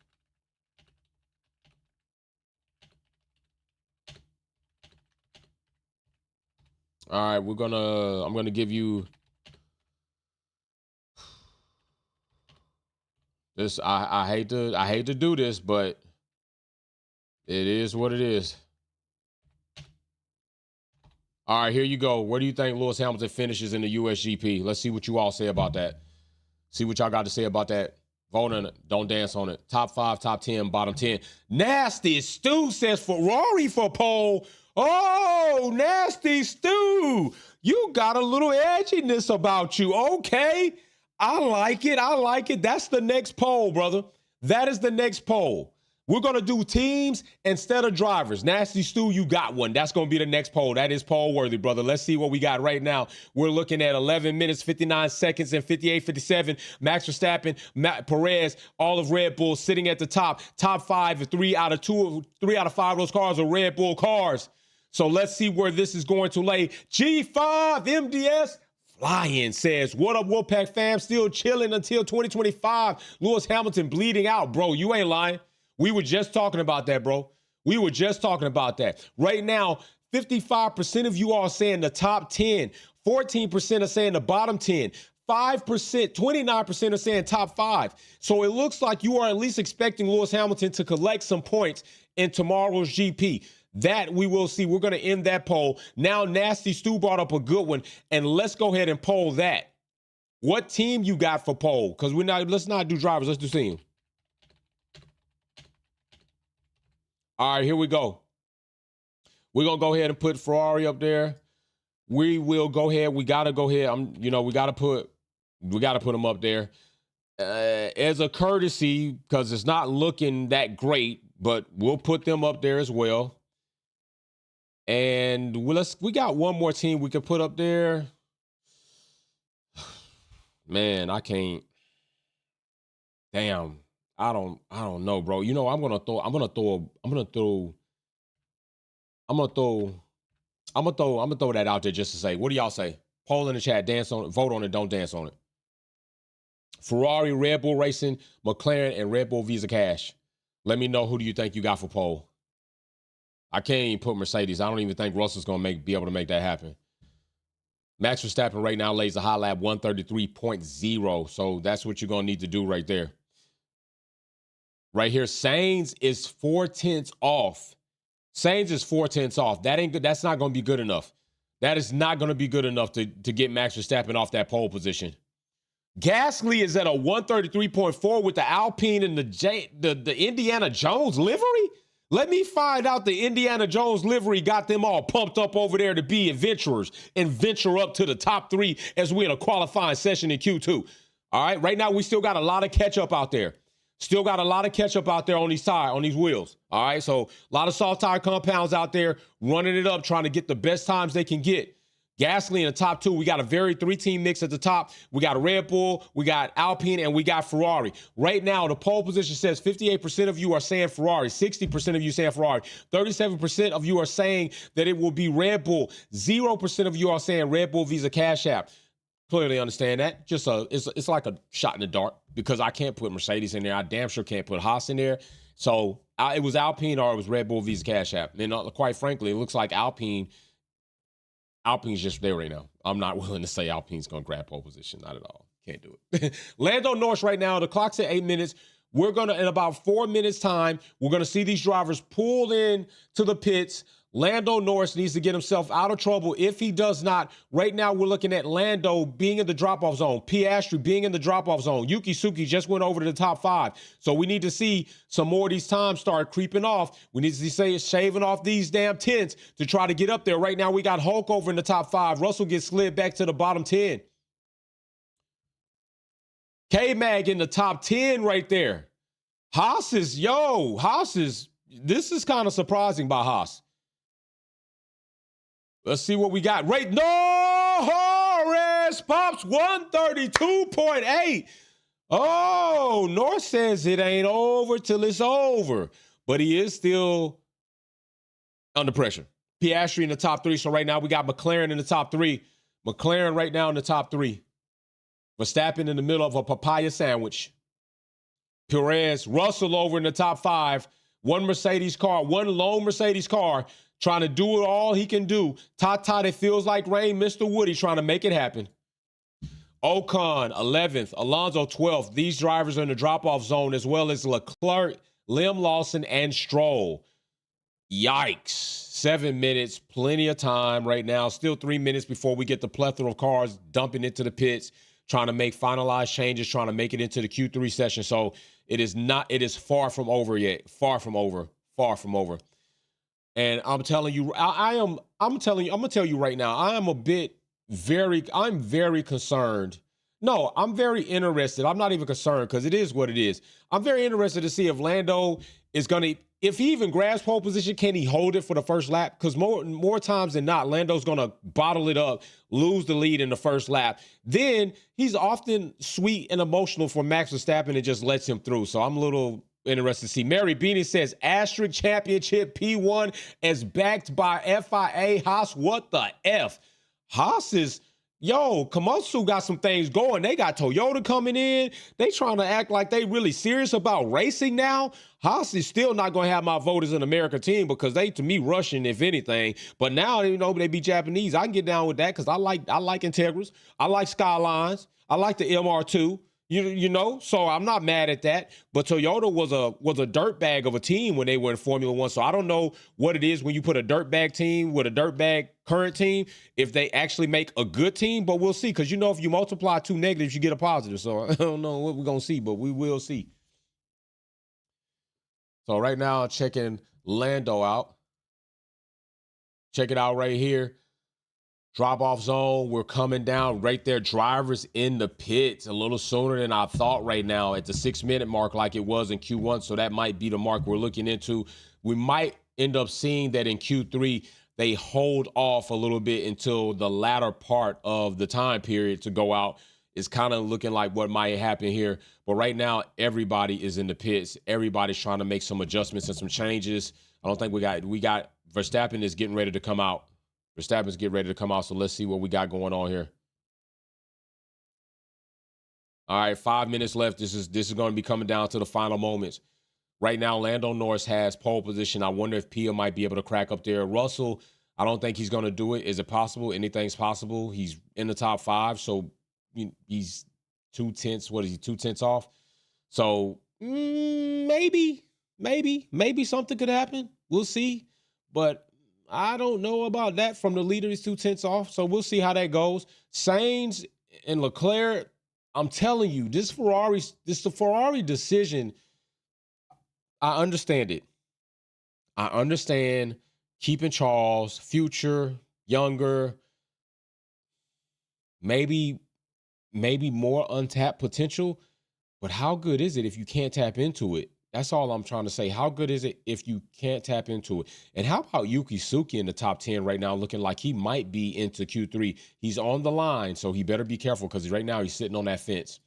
All right, I'm gonna give you this. I hate to do this, but It is what it is. All right, here you go. Where do you think Lewis Hamilton finishes in the USGP? Let's see what you all say about that. See what y'all got to say about that. Vote on it. Don't dance on it. Top 5, top 10, bottom 10. Nasty Stu says Ferrari for pole. Oh, Nasty Stu. You got a little edginess about you. Okay. I like it. I like it. That's the next poll, brother. That is the next poll. We're going to do teams instead of drivers. Nasty Stu, you got one. That's going to be the next poll. That is poll worthy, brother. Let's see what we got right now. We're looking at 11 minutes, 59 seconds, and 58-57. Max Verstappen, Perez, all of Red Bull sitting at the top. Top 5, 3 out of 5 of those cars are Red Bull cars. So let's see where this is going to lay. G5 MDS flying says, what up, Wolfpack fam? Still chilling until 2025. Lewis Hamilton bleeding out, bro. You ain't lying. We were just talking about that, bro. We were just talking about that. Right now, 55% of you are saying the top 10. 14% are saying the bottom 10. 5%, 29% are saying top 5. So it looks like you are at least expecting Lewis Hamilton to collect some points in tomorrow's GP. That we will see. We're going to end that poll. Now, Nasty Stu brought up a good one, and let's go ahead and poll that. What team you got for poll? Because let's not do drivers. Let's do team. All right, here we go. We're going to go ahead and put Ferrari up there. We will go ahead. We got to go ahead. We got to put them up there as a courtesy because it's not looking that great, but we'll put them up there as well. And we got one more team we could put up there. Man, I can't. Damn. I don't know, bro. You know, I'm gonna throw that out there just to say, what do y'all say? Poll in the chat, dance on it, vote on it, don't dance on it. Ferrari, Red Bull Racing, McLaren, and Red Bull Visa Cash. Let me know who do you think you got for poll. I can't even put Mercedes. I don't even think Russell's gonna be able to make that happen. Max Verstappen right now lays a high lap 133.0. So that's what you're gonna need to do right there. Right here, Sainz is 4/10 off. Sainz is 4/10 off. That ain't good. That's not going to be good enough. That is not going to be good enough to get Max Verstappen off that pole position. Gasly is at a 133.4 with the Alpine and the Indiana Jones livery. Let me find out the Indiana Jones livery got them all pumped up over there to be adventurers and venture up to the top 3 as we're in a qualifying session in Q2. All right, right now we still got a lot of catch up out there. Still got a lot of catch up out there on these wheels. All right, so a lot of soft tire compounds out there running it up, trying to get the best times they can get. Gasly in the top 2. We got a very 3-team mix at the top. We got Red Bull, we got Alpine, and we got Ferrari. Right now, the pole position says 58% of you are saying Ferrari, 60% of you saying Ferrari, 37% of you are saying that it will be Red Bull, 0% of you are saying Red Bull Visa Cash App. Clearly understand that. Just it's like a shot in the dark because I can't put Mercedes in there. I damn sure can't put Haas in there. So it was Alpine or it was Red Bull Visa Cash App. And quite frankly, it looks like Alpine's just there right now. I'm not willing to say Alpine's going to grab pole position. Not at all. Can't do it. Lando Norris right now, the clock's at 8 minutes. We're going to, in about 4 minutes time, we're going to see these drivers pulled in to the pits. Lando Norris needs to get himself out of trouble. If he does not, right now we're looking at Lando being in the drop-off zone, Piastri being in the drop-off zone. Yuki Tsuki just went over to the top 5. So we need to see some more of these times start creeping off. We need to see shaving off these damn 10s to try to get up there. Right now we got Hulk over in the top 5. Russell gets slid back to the bottom 10. K-Mag in the top 10 right there. Haas is, this is kind of surprising by Haas. Let's see what we got. Right, Norris pops 132.8. Oh, Norris says it ain't over till it's over. But he is still under pressure. Piastri in the top 3. So right now we got McLaren in the top 3. McLaren right now in the top 3. Verstappen in the middle of a papaya sandwich. Perez, Russell over in the top 5. One lone Mercedes car trying to do it all he can do. Tata, it feels like rain. Mr. Woody trying to make it happen. Ocon, 11th. Alonso, 12th. These drivers are in the drop-off zone as well as Leclerc, Liam Lawson, and Stroll. Yikes. 7 minutes, plenty of time right now. Still 3 minutes before we get the plethora of cars dumping into the pits, trying to make finalized changes, trying to make it into the Q3 session. So it is far from over yet. Far from over. Far from over. And I'm telling you, I'm gonna tell you right now, I'm very concerned. No, I'm very interested. I'm not even concerned because it is what it is. I'm very interested to see if Lando is gonna, if he even grabs pole position, can he hold it for the first lap? Because more times than not, Lando's gonna bottle it up, lose the lead in the first lap. Then he's often sweet and emotional for Max Verstappen and just lets him through. So I'm a little interested to see. Mary Beanie says, Asterisk Championship P1 is backed by FIA. Haas, what the F? Haas is, Komatsu got some things going. They got Toyota coming in. They trying to act like they really serious about racing now. Haas is still not going to have my vote as an American team because they, to me, Russian, if anything. But now, they be Japanese. I can get down with that because I like Integras. I like Skylines. I like the MR2. So I'm not mad at that. But Toyota was a dirtbag of a team when they were in Formula One. So I don't know what it is when you put a dirtbag team with a dirtbag current team, if they actually make a good team. But we'll see. Because, if you multiply two negatives, you get a positive. So I don't know what we're going to see, but we will see. So right now, I'm checking Lando out. Check it out right here. Drop-off zone, we're coming down right there. Drivers in the pits a little sooner than I thought right now at the 6-minute mark like it was in Q1, so that might be the mark we're looking into. We might end up seeing that in Q3, they hold off a little bit until the latter part of the time period to go out. It's kind of looking like what might happen here. But right now, everybody is in the pits. Everybody's trying to make some adjustments and some changes. I don't think we got Verstappen is getting ready to come out. Verstappen's getting ready to come out, so let's see what we got going on here. All right, 5 minutes left. This is going to be coming down to the final moments. Right now, Lando Norris has pole position. I wonder if Pia might be able to crack up there. Russell, I don't think he's going to do it. Is it possible? Anything's possible. He's in the top 5, so he's 2/10. What is he, 2/10 off? So maybe something could happen. We'll see. But I don't know about that. From the leader, he's 2/10 off. So we'll see how that goes. Sainz and Leclerc, I'm telling you, this the Ferrari decision, I understand it. I understand keeping Charles, future, younger, maybe more untapped potential. But how good is it if you can't tap into it? That's all I'm trying to say. How good is it if you can't tap into it? And how about Yuki Tsuki in the top 10 right now, looking like he might be into Q3? He's on the line, so he better be careful because right now he's sitting on that fence.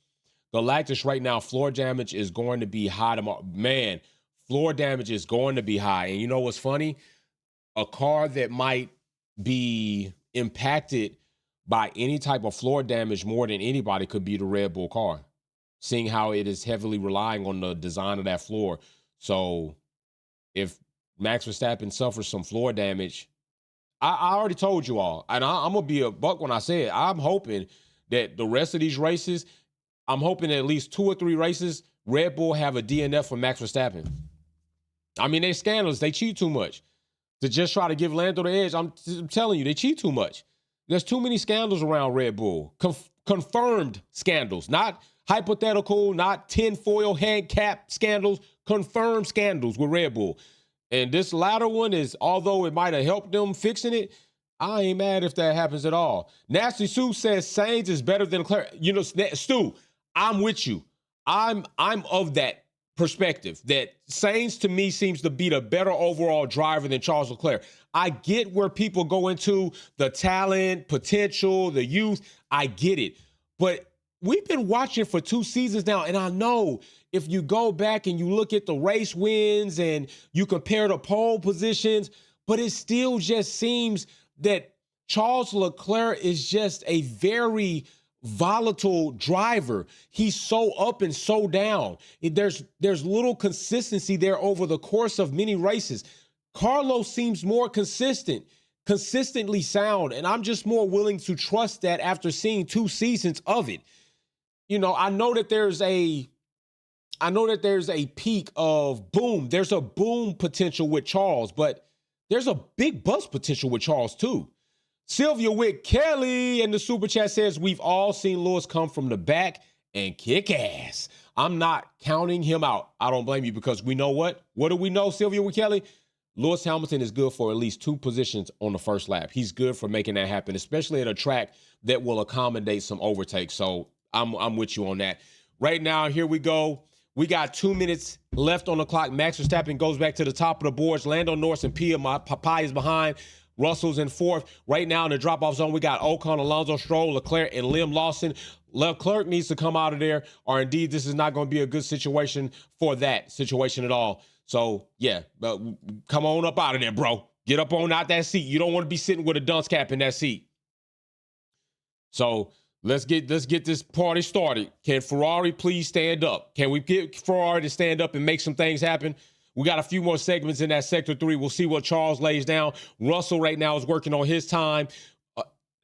Galactus right now, floor damage is going to be high tomorrow. Man, floor damage is going to be high. And you know what's funny? A car that might be impacted by any type of floor damage more than anybody could be the Red Bull car, seeing how it is heavily relying on the design of that floor. So if Max Verstappen suffers some floor damage, I already told you all, and I'm going to be a buck when I say it. I'm hoping that the rest of these races, I'm hoping at least 2 or 3 races, Red Bull have a DNF for Max Verstappen. I mean, they're scandalous. They cheat too much. To just try to give Lando the edge, I'm telling you, they cheat too much. There's too many scandals around Red Bull. Confirmed scandals, not hypothetical, not tinfoil hand cap scandals, confirmed scandals with Red Bull. And this latter one is, although it might have helped them fixing it, I ain't mad if that happens at all. Nasty Sue says Sainz is better than Leclerc. Stu, I'm with you. I'm of that perspective that Sainz to me seems to be the better overall driver than Charles Leclerc. I get where people go into the talent, potential, the youth. I get it. But we've been watching for 2 seasons now, and I know if you go back and you look at the race wins and you compare the pole positions, but it still just seems that Charles Leclerc is just a very volatile driver. He's so up and so down. There's little consistency there over the course of many races. Carlos seems more consistently sound, and I'm just more willing to trust that after seeing 2 seasons of it. I know that there's a peak of boom. There's a boom potential with Charles, but there's a big bust potential with Charles too. Sylvia Wick Kelly in the super chat says, we've all seen Lewis come from the back and kick ass. I'm not counting him out. I don't blame you, because we know what? What do we know, Sylvia Wick Kelly? Lewis Hamilton is good for at least 2 positions on the first lap. He's good for making that happen, especially at a track that will accommodate some overtakes. So I'm with you on that. Right now, here we go. We got 2 minutes left on the clock. Max Verstappen goes back to the top of the boards. Lando Norris and Papai is behind. Russell's in fourth. Right now in the drop-off zone, we got Ocon, Alonso, Stroll, Leclerc, and Liam Lawson. Leclerc needs to come out of there, or indeed this is not going to be a good situation for that situation at all. So, yeah, come on up out of there, bro. Get up on out that seat. You don't want to be sitting with a dunce cap in that seat. So let's get this party started. Can Ferrari please stand up? Can we get Ferrari to stand up and make some things happen? We got a few more segments in that Sector 3. We'll see what Charles lays down. Russell right now is working on his time.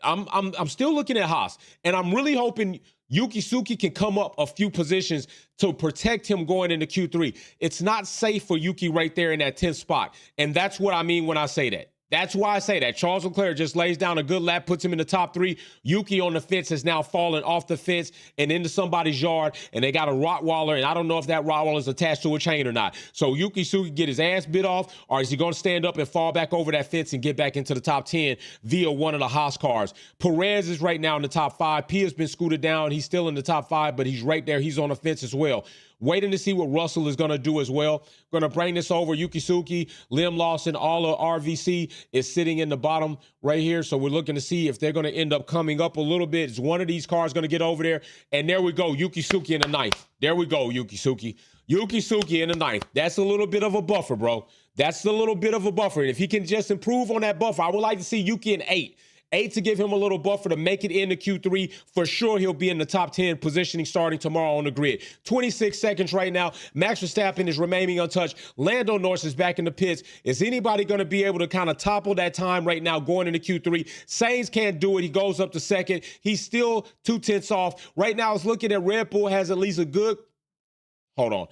I'm still looking at Haas, and I'm really hoping Yuki Tsuki can come up a few positions to protect him going into Q3. It's not safe for Yuki right there in that 10th spot, and that's what I mean when I say that. That's why I say that. Charles Leclerc just lays down a good lap, puts him in the top 3. Yuki on the fence has now fallen off the fence and into somebody's yard, and they got a Rottweiler, and I don't know if that Rottweiler is attached to a chain or not. So Yuki Tsuki get his ass bit off, or is he going to stand up and fall back over that fence and get back into the top 10 via one of the Haas cars? Perez is right now in the top 5. Pia's been scooted down. He's still in the top 5, but he's right there. He's on the fence as well. Waiting to see what Russell is going to do as well. Going to bring this over. Yuki Tsuki, Liam Lawson, all of RVC is sitting in the bottom right here. So we're looking to see if they're going to end up coming up a little bit. Is one of these cars going to get over there? And there we go. Yuki Tsuki in the 9th. There we go, Yuki Tsuki. Yuki Tsuki in the 9th. That's a little bit of a buffer, bro. That's a little bit of a buffer. And if he can just improve on that buffer, I would like to see Yuki in 8. 8 to give him a little buffer to make it into Q3. For sure, he'll be in the top 10 positioning starting tomorrow on the grid. 26 seconds right now. Max Verstappen is remaining untouched. Lando Norris is back in the pits. Is anybody going to be able to kind of topple that time right now going into Q3? Sainz can't do it. He goes up to second. He's still 2/10 off. Right now, it's looking at Red Bull has at least a good, hold on.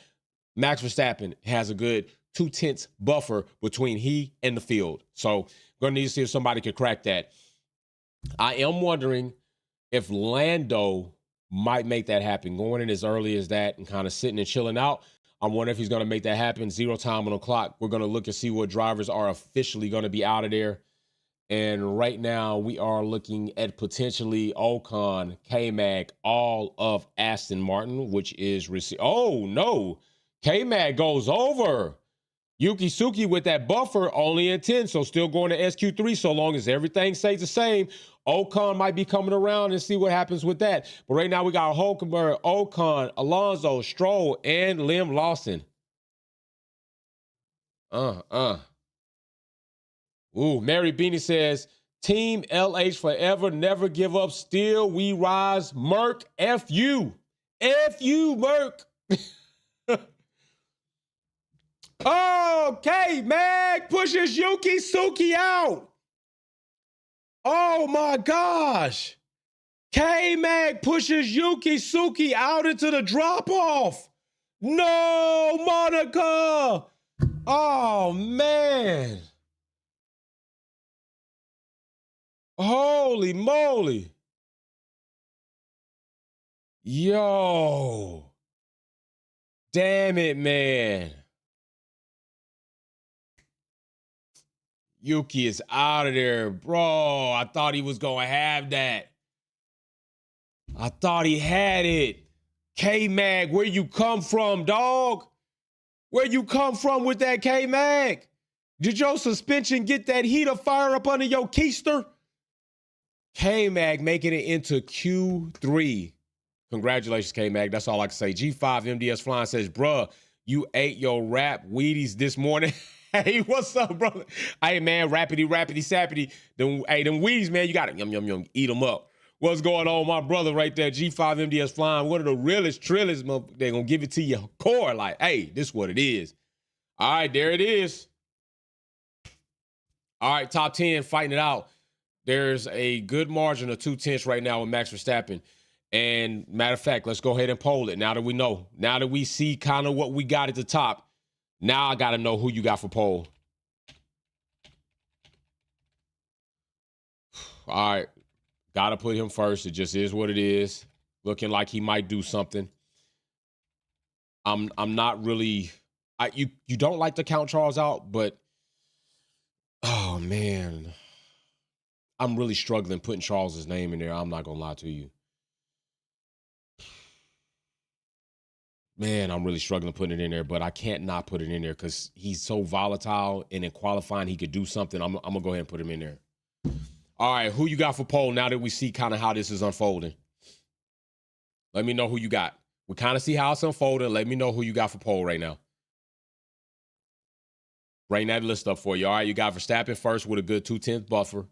Max Verstappen has a good 2/10 buffer between he and the field. So going to need to see if somebody can crack that. I am wondering if Lando might make that happen, going in as early as that and kind of sitting and chilling out. I'm wondering if he's going to make that happen. 0 time on the clock. We're going to look and see what drivers are officially going to be out of there. And right now we are looking at potentially Ocon, K-Mag, all of Aston Martin, which is oh no, K-Mag goes over. Yuki Tsuki with that buffer only in 10, so still going to SQ3 so long as everything stays the same. Ocon might be coming around and see what happens with that. But right now we got Hulkenberg, Ocon, Alonso, Stroll, and Liam Lawson. Ooh, Mary Beanie says, Team LH forever, never give up, still we rise. Merc, F you. F you, Merc. Okay, Mag pushes Yuki Tsuki out. Oh my gosh. K-Mag pushes Yuki Tsuki out into the drop-off. No, Monica. Oh, man. Holy moly. Yo. Damn it, man. Yuki is out of there, bro. I thought he was going to have that. I thought he had it. K-Mag, where you come from, dog? Where you come from with that K-Mag? Did your suspension get that heater fire up under your keister? K-Mag making it into Q3. Congratulations, K-Mag. That's all I can say. G5 MDS Flying says, bruh, you ate your rap Wheaties this morning. Hey, what's up, brother? Hey, man, rappity, sappity. Them Wheaties, man, you got to yum, eat them up. What's going on, my brother right there, G5 MDS Flying, one of the realest trillers, they're going to give it to your core like, hey, this is what it is. All right, there it is. All right, top 10, fighting it out. There's a good margin of 2/10 right now with Max Verstappen. And matter of fact, let's go ahead and poll it now that we know. Now that we see kind of what we got at the top, now I got to know who you got for poll. All right, gotta put him first. It just is what it is. Looking like he might do something. I'm not really. You don't like to count Charles out, but oh man, I'm really struggling putting Charles's name in there. I'm not gonna lie to you. Man, I'm really struggling putting it in there, but I can't not put it in there because he's so volatile. And in qualifying, he could do something. I'm gonna go ahead and put him in there. All right, who you got for poll now that we see kind of how this is unfolding? Let me know who you got. We kind of see how it's unfolding. Let me know who you got for poll right now. Bring that list up for you. All right, you got Verstappen first with a good 2/10 buffer.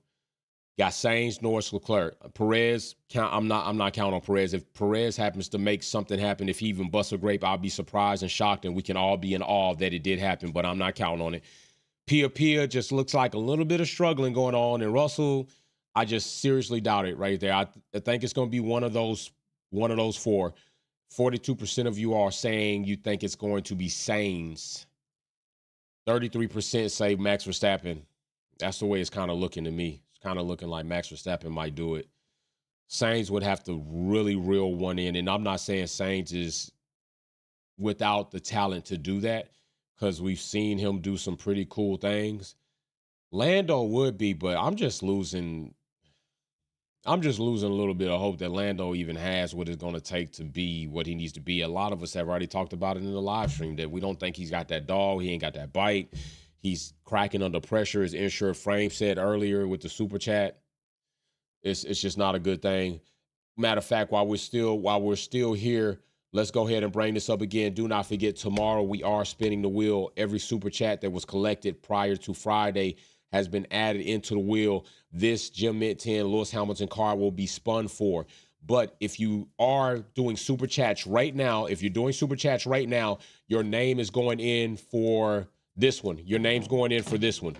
Got Sainz, Norris, Leclerc, Perez. I'm not counting on Perez. If Perez happens to make something happen, if he even busts a grape, I'll be surprised and shocked, and we can all be in awe that it did happen. But I'm not counting on it. Pia just looks like a little bit of struggling going on, and Russell, I just seriously doubt it right there. I think it's going to be one of those four. 42% of you are saying you think it's going to be Sainz. 33% say Max Verstappen. That's the way it's kind of looking to me. Kind of looking like Max Verstappen might do it. Sainz would have to really reel one in. And I'm not saying Sainz is without the talent to do that because we've seen him do some pretty cool things. Lando would be, but I'm just losing a little bit of hope that Lando even has what it's going to take to be what he needs to be. A lot of us have already talked about it in the live stream that we don't think he's got that dog. He ain't got that bite. He's cracking under pressure, as Insure Frame said earlier with the super chat. It's just not a good thing. Matter of fact, while we're still here, let's go ahead and bring this up again. Do not forget, tomorrow we are spinning the wheel. Every super chat that was collected prior to Friday has been added into the wheel. This Gym Mint 10 Lewis Hamilton card will be spun for. But if you are doing super chats right now, your name is going in for this one. Your name's going in for this one.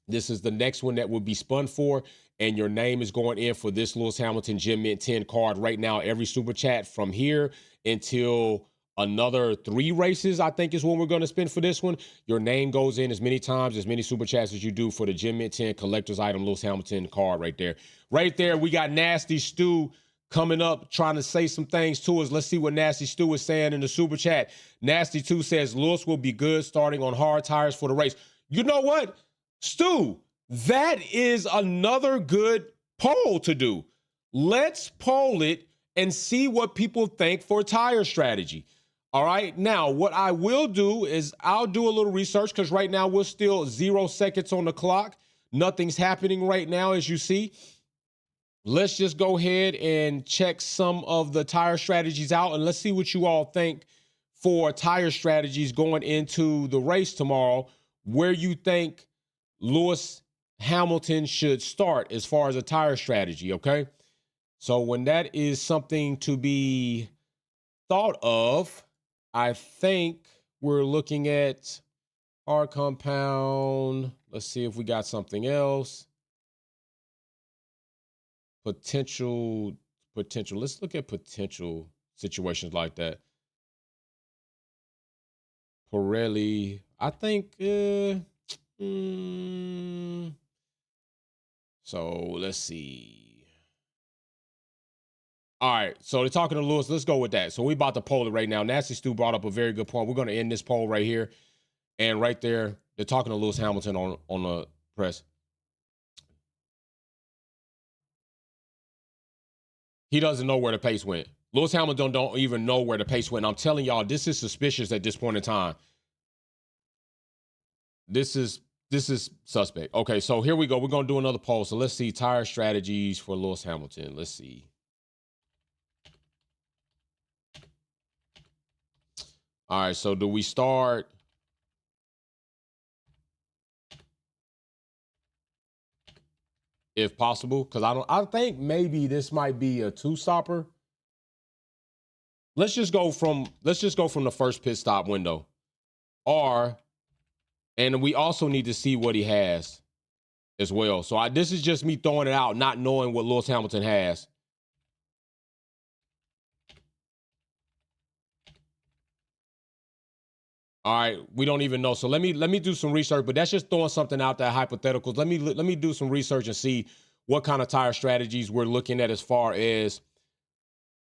This is the next one that will be spun for, and your name is going in for this Lewis Hamilton Gym Mint 10 card right now. Every super chat from here until another 3 races, I think, is when we're going to spin for this one. Your name goes in as many times, as many super chats as you do for the Gym Mint 10 collector's item Lewis Hamilton card right there. Right there, we got Nasty Stu coming up, trying to say some things to us. Let's see what Nasty Stu is saying in the super chat. Nasty Stu says, Lewis will be good starting on hard tires for the race. You know what, Stu? That is another good poll to do. Let's poll it and see what people think for tire strategy. All right. Now, what I will do is I'll do a little research because right now we're still 0 seconds on the clock. Nothing's happening right now, as you see. Let's just go ahead and check some of the tire strategies out, and let's see what you all think for tire strategies going into the race tomorrow, where you think Lewis Hamilton should start as far as a tire strategy, okay? So when that is something to be thought of, I think we're looking at our compound. Let's see if we got something else. Potential. Let's look at potential situations like that. Pirelli, I think. So let's see. All right, so they're talking to Lewis. Let's go with that. So we about to poll it right now. Nasty Stu brought up a very good point. We're going to end this poll right here. And right there, they're talking to Lewis Hamilton on the press. He doesn't know where the pace went. Lewis Hamilton don't even know where the pace went. I'm telling y'all, this is suspicious at this point in time. This is suspect. Okay, so here we go. We're going to do another poll. So let's see tire strategies for Lewis Hamilton. Let's see. All right, so do we start? If possible, because I think maybe this might be a 2-stopper. Let's just go from the first pit stop window. And we also need to see what he has as well. So this is just me throwing it out, not knowing what Lewis Hamilton has. All right, we don't even know. So let me do some research, but that's just throwing something out there, hypotheticals. Let me do some research and see what kind of tire strategies we're looking at as far as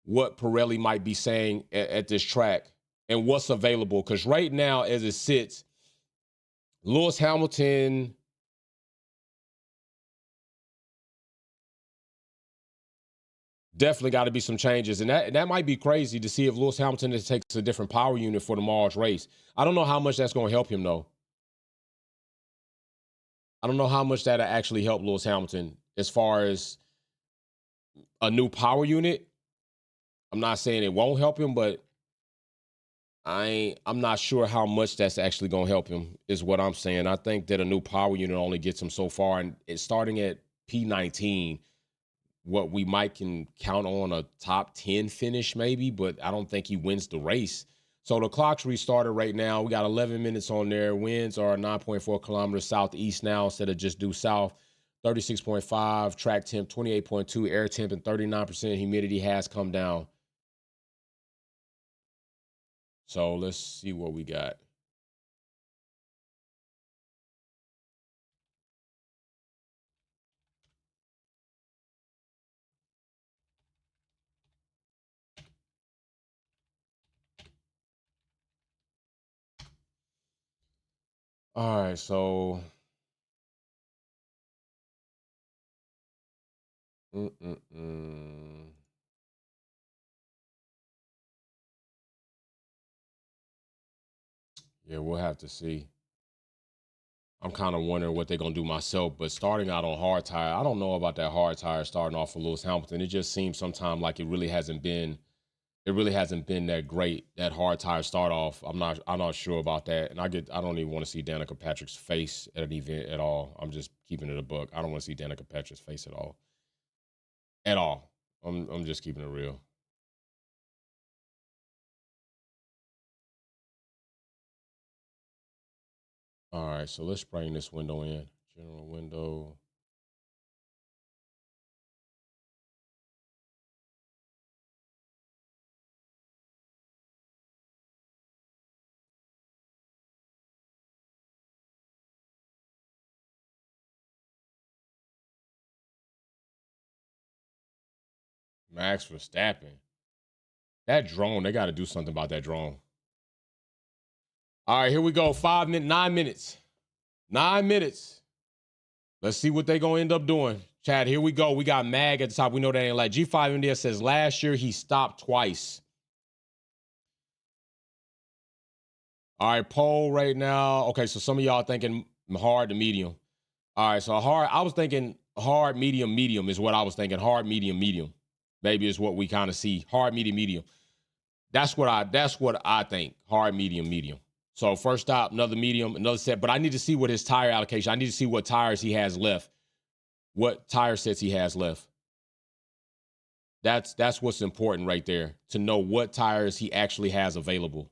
what Pirelli might be saying at this track and what's available. Because right now, as it sits, Lewis Hamilton definitely got to be some changes. And that might be crazy to see if Lewis Hamilton takes a different power unit for tomorrow's race. I don't know how much that's going to help him, though. I don't know how much that'll actually help Lewis Hamilton as far as a new power unit. I'm not saying it won't help him, but I'm not sure how much that's actually going to help him is what I'm saying. I think that a new power unit only gets him so far, and it's starting at P19. What we might can count on a top 10 finish maybe, but I don't think he wins the race. So the clock's restarted right now. We got 11 minutes on there. Winds are 9.4 kilometers southeast now instead of just due south. 36.5, track temp 28.2, air temp, and 39% humidity has come down. So let's see what we got. All right, so yeah, we'll have to see. I'm kind of wondering what they're going to do myself, but starting out on hard tire, I don't know about that hard tire starting off for Lewis Hamilton. It just seems sometimes like it really hasn't been that great, that hard tire start off. I'm not sure about that. And I don't even want to see Danica Patrick's face at an event at all. I'm just keeping it a buck. I don't want to see Danica Patrick's face at all. At all. I'm just keeping it real. All right, so let's bring this window in. General window. Max Verstappen. That drone, they got to do something about that drone. All right, here we go. 9 minutes. 9 minutes. Let's see what they going to end up doing. Chad, here we go. We got Mag at the top. We know that ain't like G5 India says last year he stopped twice. All right, poll right now. Okay, so some of y'all thinking hard to medium. All right, so hard. I was thinking hard, medium, medium is what I was thinking. Hard, medium, medium. Maybe is what we kind of see. Hard, medium, medium. That's what I think. Hard, medium, medium. So first stop, another medium, another set. But I need to see what his tire allocation. I need to see what tires he has left. What tire sets he has left. That's what's important right there, to know what tires he actually has available.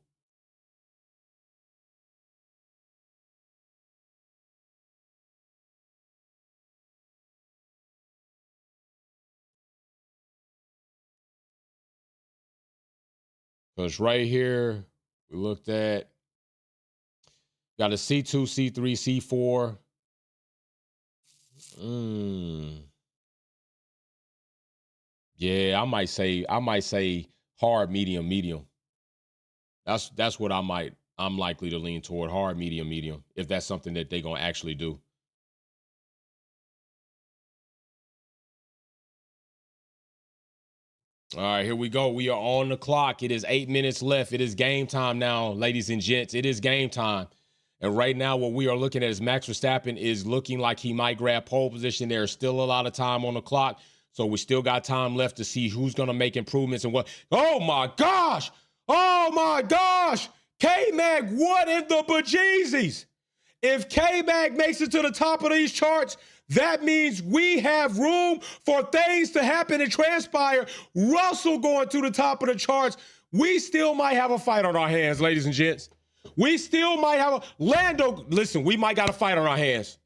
Because right here, we looked at, got a C2, C3, C4. Yeah, I might say hard, medium, medium. That's what I'm likely to lean toward, hard, medium, medium, if that's something that they're gonna actually do. All right, here we go. We are on the clock. It is 8 minutes left. It is game time now, ladies and gents. It is game time. And right now, what we are looking at is Max Verstappen is looking like he might grab pole position. There's still a lot of time on the clock, so we still got time left to see who's going to make improvements and what. Oh, my gosh. Oh, my gosh. K-Mag, what in the bejesus? If K-Mag makes it to the top of these charts, that means we have room for things to happen and transpire. Russell going to the top of the charts. We still might have a fight on our hands, ladies and gents. We still might have a Lando. Listen, we might got a fight on our hands.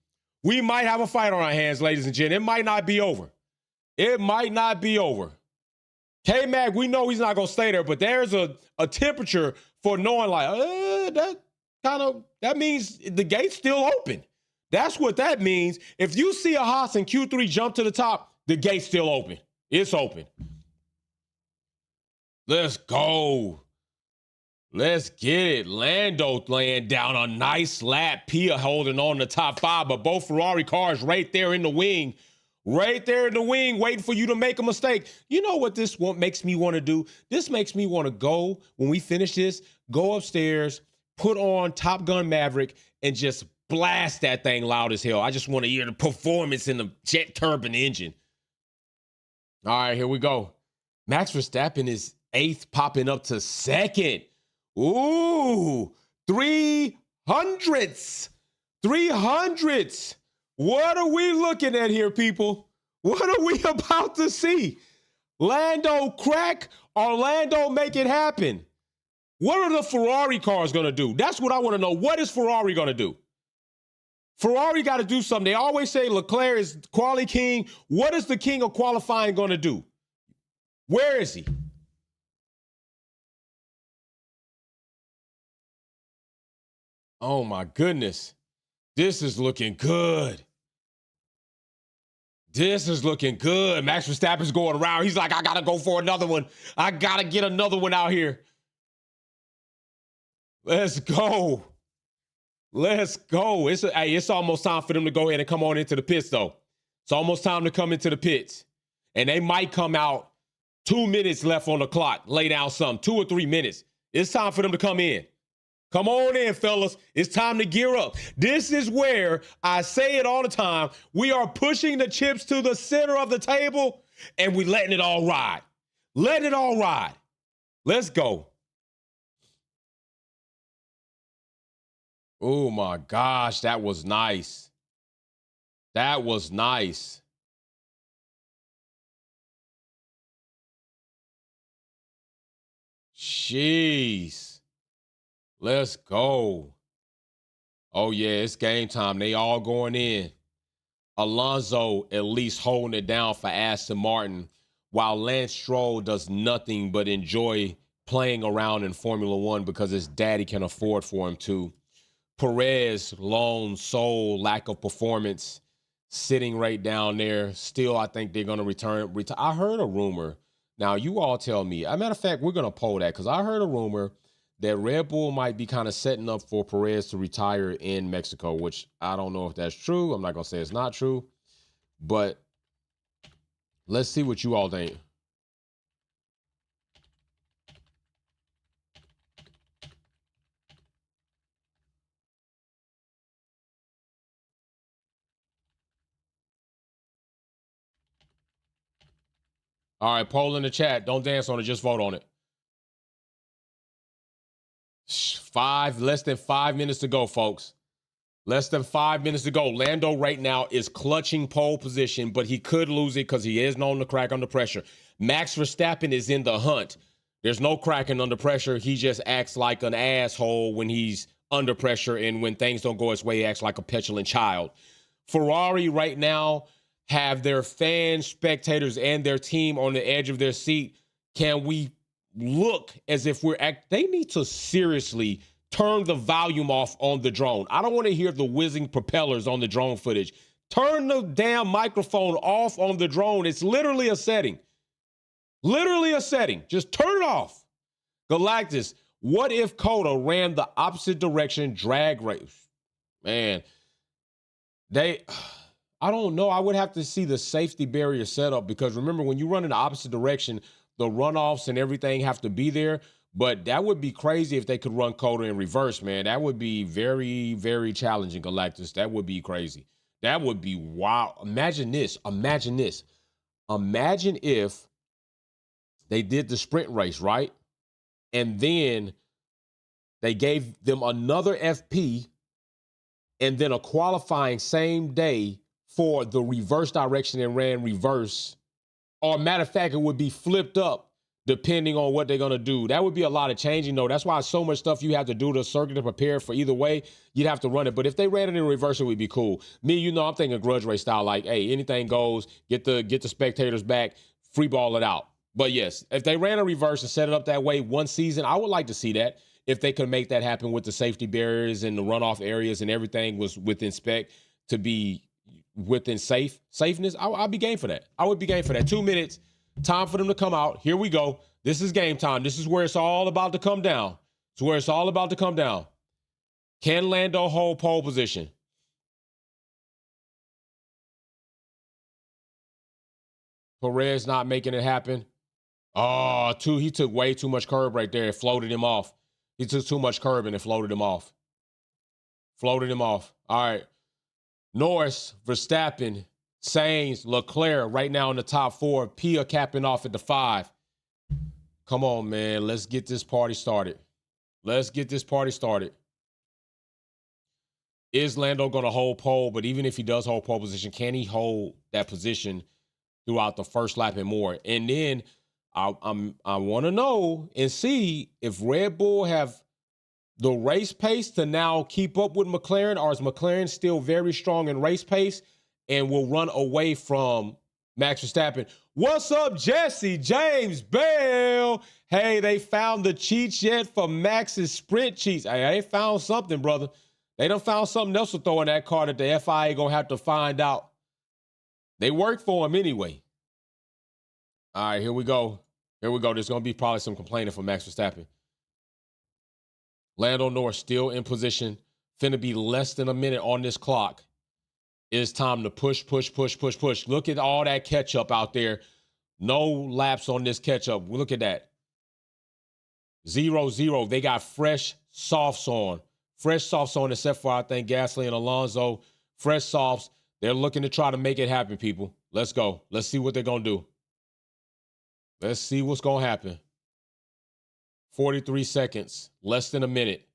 We might have a fight on our hands, ladies and gents. It might not be over. It might not be over. K-Mag, we know he's not going to stay there, but there's a temperature for knowing like, that means the gate's still open. That's what that means. If you see a Haas in Q3 jump to the top, the gate's still open. It's open. Let's go. Let's get it. Lando laying down a nice lap. Pia holding on the top 5, but both Ferrari cars right there in the wing. Right there in the wing, waiting for you to make a mistake. You know what this makes me want to do? This makes me want to go, when we finish this, go upstairs, put on Top Gun Maverick, and just blast that thing loud as hell. I just want to hear the performance in the jet turbine engine. All right, here we go. Max Verstappen is 8th, popping up to 2nd. Ooh, 300s. 300s. What are we looking at here, people? What are we about to see? Lando crack or Lando make it happen? What are the Ferrari cars going to do? That's what I want to know. What is Ferrari going to do? Ferrari got to do something. They always say Leclerc is quali king. What is the king of qualifying going to do? Where is he? Oh, my goodness. This is looking good. This is looking good. Max Verstappen's going around. He's like, I got to go for another one. I got to get another one out here. Let's go. Let's go. It's almost time for them to go ahead and come on into the pits, though. It's almost time to come into the pits. And they might come out 2 minutes left on the clock, lay down something, 2 or 3 minutes. It's time for them to come in. Come on in, fellas. It's time to gear up. This is where I say it all the time. We are pushing the chips to the center of the table, and we letting it all ride. Letting it all ride. Let's go. Oh, my gosh. That was nice. That was nice. Jeez. Let's go. Oh, yeah, it's game time. They all going in. Alonso at least holding it down for Aston Martin, while Lance Stroll does nothing but enjoy playing around in Formula One because his daddy can afford for him to. Perez, lone soul, lack of performance, sitting right down there. Still, I think they're going to return. I heard a rumor. Now, you all tell me. As a matter of fact, we're going to poll that because I heard a rumor that Red Bull might be kind of setting up for Perez to retire in Mexico, which I don't know if that's true. I'm not going to say it's not true, but let's see what you all think. All right, poll in the chat. Don't dance on it. Just vote on it. Less than 5 minutes to go, folks. Less than 5 minutes to go. Lando right now is clutching pole position, but he could lose it because he is known to crack under pressure. Max Verstappen is in the hunt. There's no cracking under pressure. He just acts like an asshole when he's under pressure, and when things don't go his way, he acts like a petulant child. Ferrari right now have their fans, spectators, and their team on the edge of their seat. Can we look as if they need to seriously turn the volume off on the drone. I don't want to hear the whizzing propellers on the drone footage. Turn the damn microphone off on the drone. It's literally a setting. Literally a setting. Just turn it off. Galactus, what if Coda ran the opposite direction drag race? Man, I don't know. I would have to see the safety barrier set up because remember, when you run in the opposite direction, the runoffs and everything have to be there. But that would be crazy if they could run Coda in reverse, man. That would be very, very challenging, Galactus. That would be crazy. That would be wow. Imagine this. Imagine this. Imagine if they did the sprint race, right? And then they gave them another FP and then a qualifying same day for the reverse direction and ran reverse. Or matter of fact, it would be flipped up depending on what they're going to do. That would be a lot of changing, though. That's why so much stuff you have to do to circuit to prepare for either way. You'd have to run it. But if they ran it in reverse, it would be cool. Me, I'm thinking grudge race style, like, hey, anything goes, get the spectators back, free ball it out. But yes, if they ran a reverse and set it up that way one season, I would like to see that. If they could make that happen with the safety barriers and the runoff areas and everything was within spec, to be within safeness, I'll be game for that. I would be game for that. 2 minutes, time for them to come out. Here we go. This is game time. This is where it's all about to come down. It's where it's all about to come down. Can Lando hold pole position? Perez not making it happen. Oh, he took way too much curb right there. It floated him off. He took too much curb and it floated him off. Floated him off. All right. Norris, Verstappen, Sainz, Leclerc right now in the top 4. Pia capping off at the 5. Come on, man. Let's get this party started. Let's get this party started. Is Lando going to hold pole? But even if he does hold pole position, can he hold that position throughout the first lap and more? And then I want to know and see if Red Bull have the race pace to now keep up with McLaren, or is McLaren still very strong in race pace and will run away from Max Verstappen? What's up, Jesse? James Bell. Hey, they found the cheat yet for Max's sprint cheats. Hey, they found something, brother. They done found something else to throw in that car that the FIA gonna have to find out. They work for him anyway. All right, here we go. Here we go. There's gonna be probably some complaining from Max Verstappen. Lando Norris still in position. Finna be less than a minute on this clock. It's time to push, push, push, push, push. Look at all that ketchup out there. No laps on this ketchup. Look at that. 0-0. They got fresh softs on. Fresh softs on, except for, I think, Gasly and Alonso. Fresh softs. They're looking to try to make it happen, people. Let's go. Let's see what they're going to do. Let's see what's going to happen. 43 seconds. Less than a minute.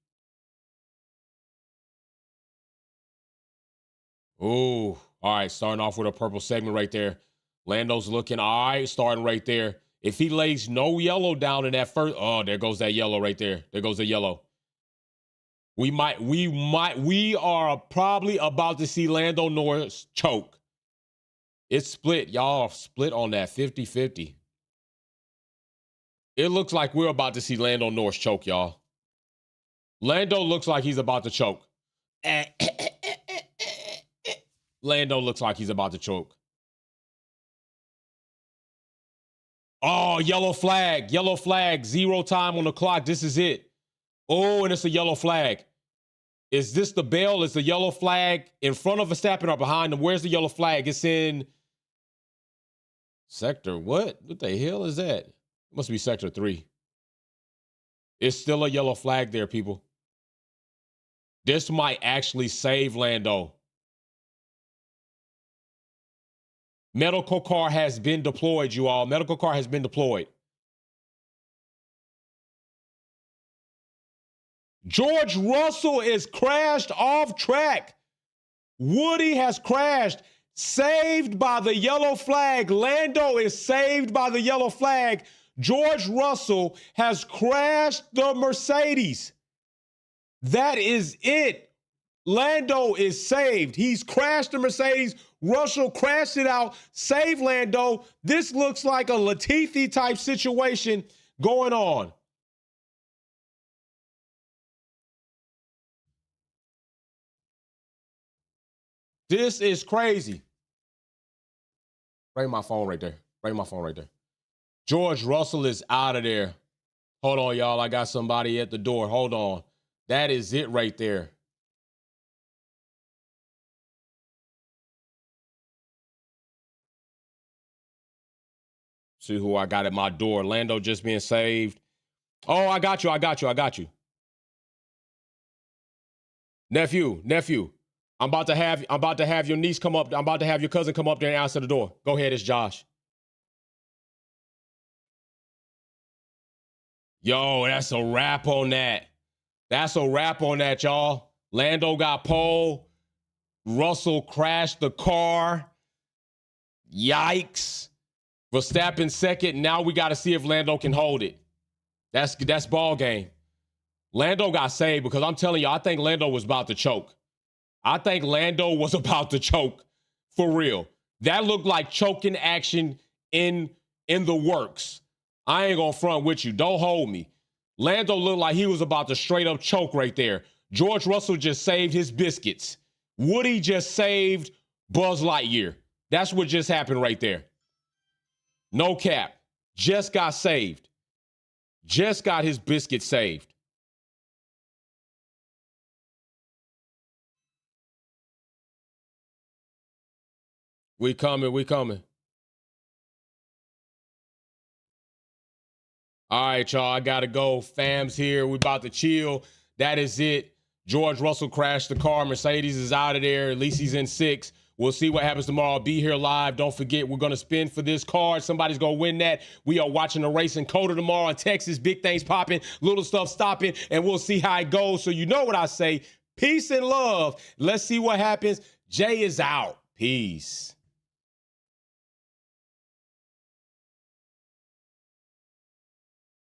Ooh. All right, starting off with a purple segment right there. Lando's looking all right, starting right there. If he lays no yellow down in that first, oh, there goes that yellow right there. There goes the yellow. We are probably about to see Lando Norris choke. It's split. Y'all split on that 50-50. It looks like we're about to see Lando Norris choke, y'all. Lando looks like he's about to choke. Lando looks like he's about to choke. Oh, yellow flag. Yellow flag. 0 time on the clock. This is it. Oh, and it's a yellow flag. Is this the bell? Is the yellow flag in front of Verstappen or behind him? Where's the yellow flag? It's in sector. What? What the hell is that? It must be sector 3. It's still a yellow flag there, people. This might actually save Lando. Medical car has been deployed, you all. Medical car has been deployed. George Russell is crashed off track. Woody has crashed, saved by the yellow flag. Lando is saved by the yellow flag. George Russell has crashed the Mercedes. That is it. Lando is saved. He's crashed the Mercedes. Russell crashed it out. Save Lando. This looks like a Latifi type situation going on. This is crazy. Bring my phone right there. Bring my phone right there. George Russell is out of there. Hold on, y'all. I got somebody at the door. Hold on. That is it right there. See who I got at my door. Lando just being saved. Oh, I got you. I got you. I got you. Nephew. I'm about to have your niece come up. I'm about to have your cousin come up there and answer the door. Go ahead, it's Josh. Yo, that's a wrap on that. That's a wrap on that, y'all. Lando got pole. Russell crashed the car. Yikes. Verstappen second. Now we got to see if Lando can hold it. That's ball game. Lando got saved because I'm telling you, I think Lando was about to choke. I think Lando was about to choke for real. That looked like choking action in the works. I ain't gonna front with you. Don't hold me. Lando looked like he was about to straight up choke right there. George Russell just saved his biscuits. Woody just saved Buzz Lightyear. That's what just happened right there. No cap. Just got saved. Just got his biscuit saved. We coming, we coming. All right, y'all, I gotta go. Fam's here. We about to chill. That is it. George Russell crashed the car. Mercedes is out of there. At least he's in 6. We'll see what happens tomorrow. I'll be here live. Don't forget, we're going to spin for this card. Somebody's going to win that. We are watching the race in Coda tomorrow in Texas. Big things popping, little stuff stopping, and we'll see how it goes. So you know what I say. Peace and love. Let's see what happens. Jay is out. Peace.